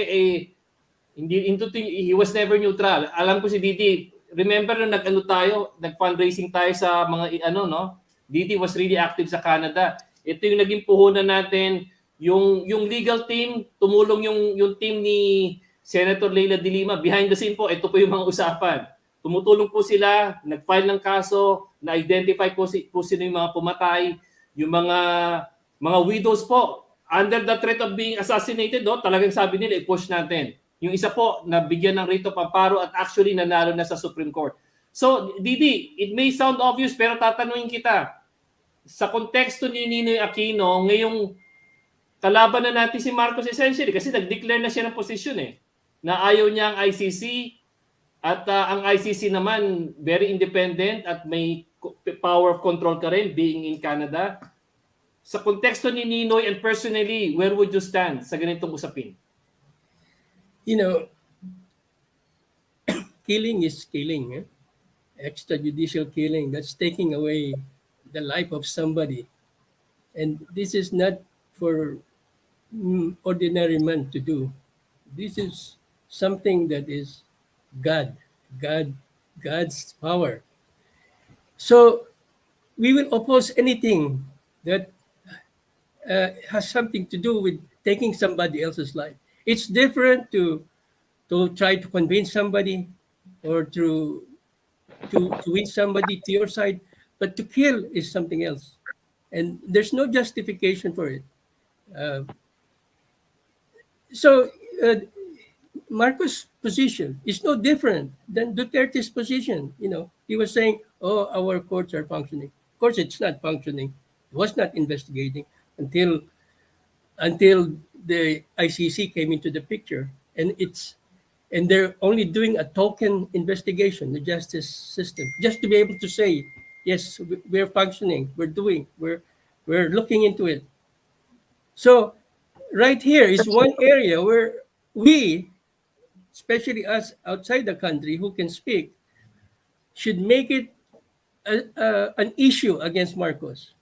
he was never neutral. Alam ko si Didi, remember nung nag-fundraising tayo sa mga, Didi was really active sa Canada. Ito yung naging puhunan natin. Yung legal team, tumulong yung team ni Senator Leila de Lima. Behind the scene po, ito po yung mga usapan. Tumutulong po sila, nag-file ng kaso, na-identify po sino yung mga pumatay, yung mga widows po, under the threat of being assassinated, talagang sabi nila, i-push natin. Yung isa po, nabigyan ng writ of amparo at actually nanalo na sa Supreme Court. So, Didi, it may sound obvious pero tatanungin kita, sa konteksto ni Ninoy Aquino, ngayong kalaban na natin si Marcos essentially, kasi nag-declare na siya ng posisyon na ayaw niya ang ICC, at ang ICC naman, very independent at may power of control ka rin being in Canada. Sa konteksto ni Ninoy and personally, where would you stand sa ganitong usapin? Killing is killing. Extrajudicial killing, that's taking away the life of somebody. And this is not for ordinary man to do. This is something that is God's power. So we will oppose anything that has something to do with taking somebody else's life. It's different to try to convince somebody or to win somebody to your side, but to kill is something else, and there's no justification for it. Uh, so Marcos' position is no different than Duterte's position. You know, he was saying, "Oh, our courts are functioning." Of course, it's not functioning. It was not investigating until the ICC came into the picture, and they're only doing a token investigation, the justice system, just to be able to say, "Yes, we're functioning. We're looking into it." So, right here is one area where we, especially us outside the country who can speak, should make it an issue against Marcos.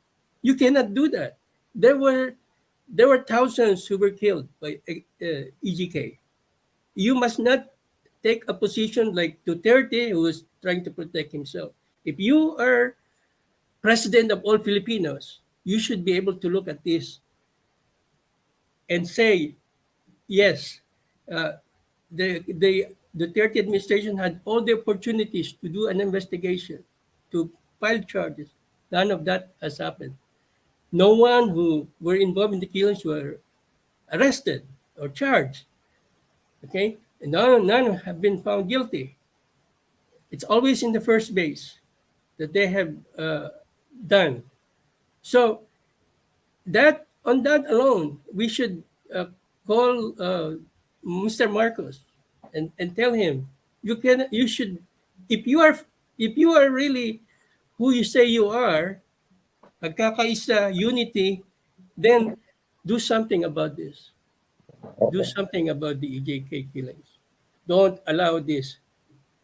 You cannot do that. There were thousands who were killed by EGK. You must not take a position like Duterte, who is trying to protect himself. If you are president of all Filipinos, you should be able to look at this and say, yes, the Duterte administration had all the opportunities to do an investigation, to file charges. None of that has happened. No one who were involved in the killings were arrested or charged. Okay, and none have been found guilty. It's always in the first base that they have done. So that on that alone, we should call Mr. Marcos and tell him you should, if you are really who you say you are, pagkakaisa, unity, then do something about this. Do something about the EJK killings. Don't allow this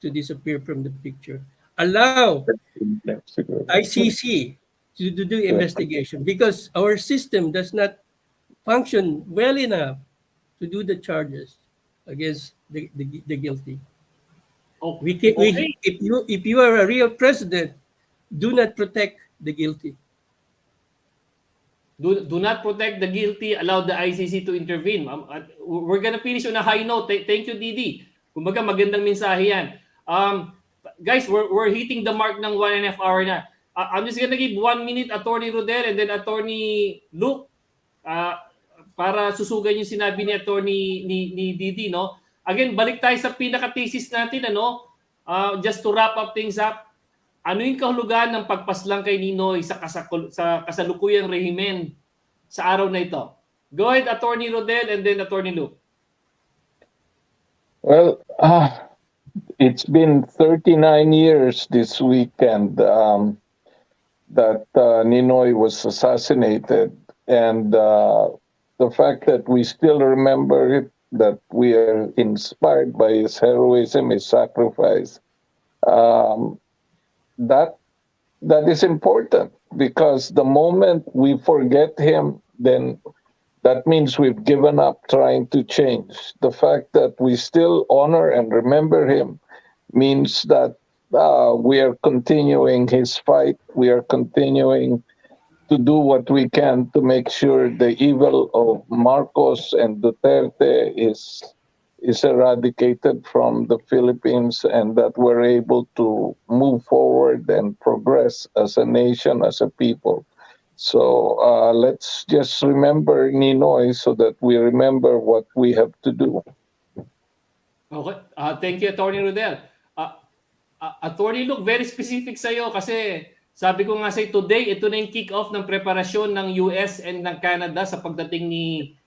to disappear from the picture. Allow ICC to do investigation, because our system does not function well enough to do the charges against the guilty. Okay. If you are a real president, do not protect the guilty. Do not protect the guilty, allow the ICC to intervene. We're gonna finish on a high note. Thank you, Didi. Kumbaga, magandang mensahe yan. Guys, we're hitting the mark ng 1.5 hour na. I'm just gonna give 1 minute, Attorney Rodel and then Attorney Luke, para susugan yung sinabi ni Attorney ni Didi, no? Again, balik tayo sa pinaka-thesis natin, ano? Just to wrap up things up. Ano yung kahulugan ng pagpaslang kay Ninoy sa kasalukuyang rehimen sa araw na ito? Go ahead, Attorney Rodel and then Attorney Luke. Well, it's been 39 years this weekend that Ninoy was assassinated. And the fact that we still remember it, that we are inspired by his heroism, his sacrifice, that is important, because the moment we forget him, then that means we've given up trying to change. The fact that we still honor and remember him means that we are continuing his fight. We are continuing to do what we can to make sure the evil of Marcos and Duterte is eradicated from the Philippines, and that we're able to move forward and progress as a nation, as a people. So let's just remember Ninoy so that we remember what we have to do. Okay. Thank you, Attorney Rodel. Attorney Luke, very specific sa'yo kasi sabi ko nga sa'yo, today, ito na yung kick-off ng preparasyon ng US and ng Canada sa pagdating ni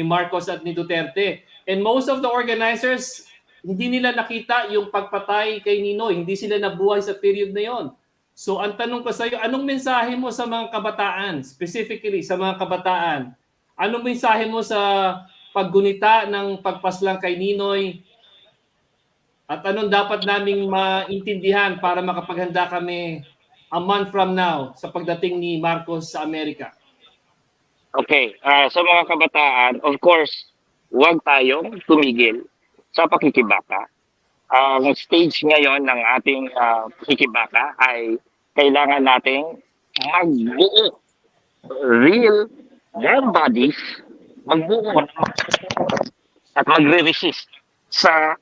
Marcos at ni Duterte. And most of the organizers, hindi nila nakita yung pagpatay kay Ninoy. Hindi sila nabuhay sa period na yon. So ang tanong ko sa iyo, anong mensahe mo sa mga kabataan, specifically sa mga kabataan? Anong mensahe mo sa paggunita ng pagpaslang kay Ninoy? At anong dapat naming maintindihan para makapaghanda kami a month from now sa pagdating ni Marcos sa Amerika? Okay, sa mga kabataan, of course, huwag tayong tumigil sa pakikibaka. Ang stage ngayon ng ating pakikibaka ay kailangan nating magbuo real their bodies magbuo at magre-resist sa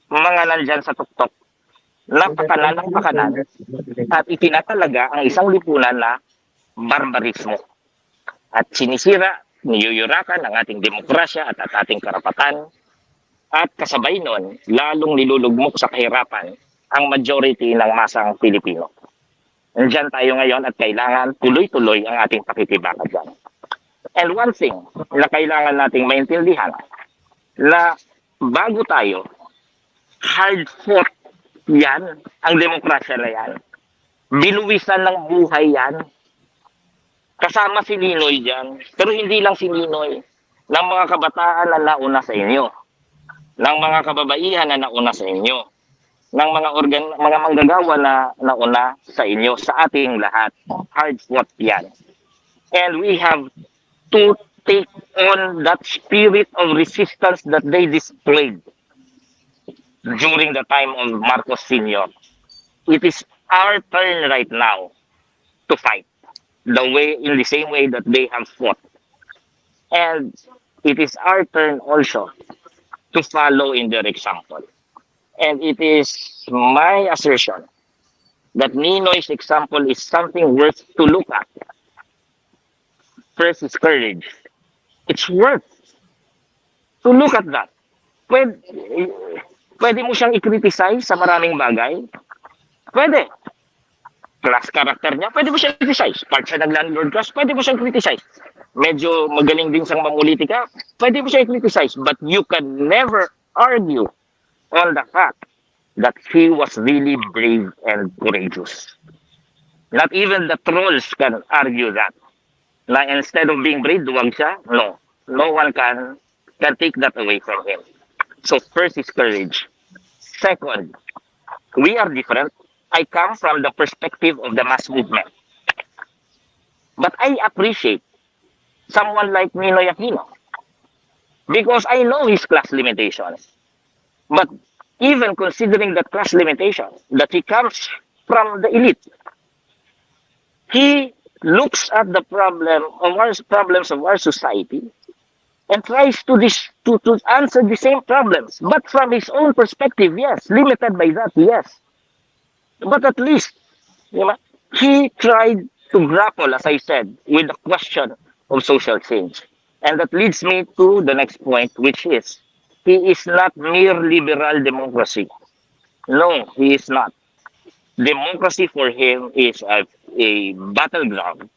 mga nandyan sa tuktok na pakanan ng pakanan at itinatalaga ang isang lipunan na barbarismo. At sinisira, niyuyurakan ang ating demokrasya at ating karapatan at kasabay nun, lalong nilulugmok sa kahirapan ang majority ng masang Pilipino. Nandiyan tayo ngayon at kailangan tuloy-tuloy ang ating pakikibaka dyan. And one thing na kailangan nating maintindihan na bago tayo, hard-fought yan, ang demokrasya na yan. Binuwisan ng buhay yan. Kasama si Ninoy dyan. Pero hindi lang si Ninoy. Ng mga kabataan na nauna sa inyo. Ng mga kababaihan na nauna sa inyo. Ng mga manggagawa na nauna sa inyo. Sa ating lahat. Hard-fought yan. And we have to take on that spirit of resistance that they displayed during the time of Marcos Sr. It is our turn right now to fight in the same way that they have fought. And it is our turn also to follow in their example. And it is my assertion that Ninoy's example is something worth to look at. First is courage. It's worth to look at that. Pwede mo siyang i-criticize sa maraming bagay. Pwede. Class character niya, pwede mo siyang criticize. Part siya ng landlord class, pwede mo siyang criticize. Medyo magaling din siyang mamulitika, pwede mo siyang criticize. But you can never argue on the fact that he was really brave and courageous. Not even the trolls can argue that. Na instead of being brave, duwag siya. No. No one can take that away from him. So first is courage. Second, we are different. I come from the perspective of the mass movement. But I appreciate someone like Ninoy Aquino because I know his class limitations. But even considering that class limitation, that he comes from the elite, he looks at the problems of our society and tries to answer the same problems, but from his own perspective, yes, limited by that, yes. But at least, he tried to grapple, as I said, with the question of social change. And that leads me to the next point, which is, he is not mere liberal democracy. No, he is not. Democracy for him is a battleground,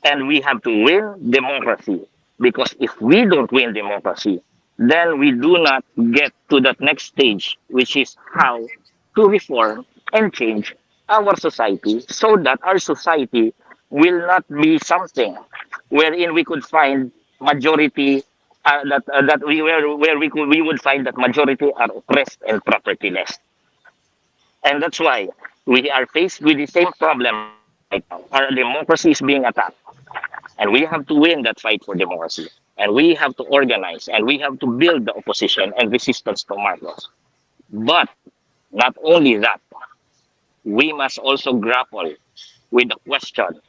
and we have to win democracy. Because if we don't win democracy, then we do not get to that next stage, which is how to reform and change our society so that our society will not be something wherein we could find majority we would find that majority are oppressed and propertyless. And that's why we are faced with the same problem right now. Our democracy is being attacked. And we have to win that fight for democracy. And we have to organize and we have to build the opposition and resistance to Marcos. But not only that, we must also grapple with the question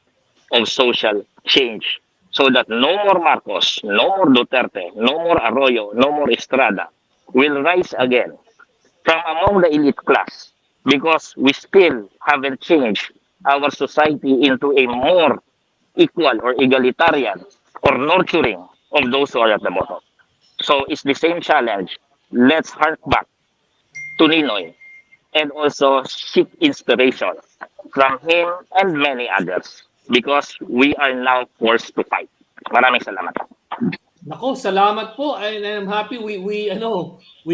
of social change so that no more Marcos, no more Duterte, no more Arroyo, no more Estrada will rise again from among the elite class because we still haven't changed our society into a more equal or egalitarian or nurturing of those who are at the bottom. So it's the same challenge. Let's hark back to Ninoy and also seek inspiration from him and many others because we are now forced to fight. Maraming salamat. Nako, salamat po. And I'm happy we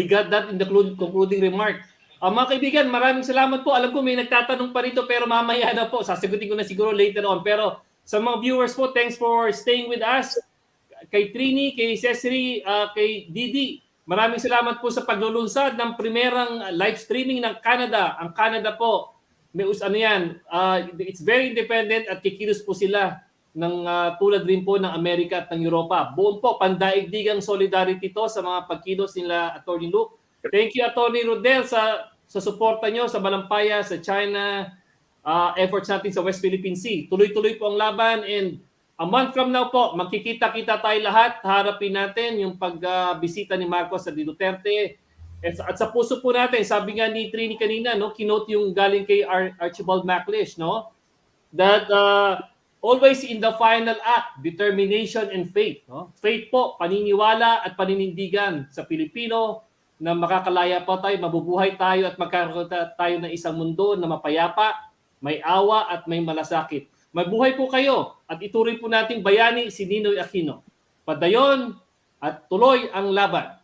got that in the concluding remark. Mga kaibigan, maraming salamat po. Alam ko may nagtatanong pa rito pero mamaya na po. Sasagutin ko na siguro later on. Pero sa mga viewers po, thanks for staying with us. Kay Trini, kay Cesary, kay Didi, maraming salamat po sa paglulunsad ng primerang live streaming ng Canada. Ang Canada po, may it's very independent at kikilos po sila ng tulad rin po ng Amerika at ng Europa. Buong po, pandaigdigang solidarity to sa mga pagkilos nila, Atty. Luke. Thank you, Atty. Rodel, sa suporta nyo sa Malampaya, sa China, efforts natin sa West Philippine Sea. Tuloy-tuloy po ang laban and A month from now po, magkikita-kita tayo lahat. Harapin natin yung pagbisita ni Marcos sa Duterte. At sa puso po natin, sabi nga ni Trini kanina, no, kinote yung galing kay Archibald Macleish, no, that always in the final act, determination and faith. No? Faith po, paniniwala at paninindigan sa Pilipino na makakalaya pa tayo, mabubuhay tayo at magkakaroon tayo ng isang mundo na mapayapa, may awa at may malasakit. Magbuhay po kayo at ituloy po nating bayani si Ninoy Aquino. Padayon at tuloy ang laban.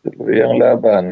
Tuloy ang laban.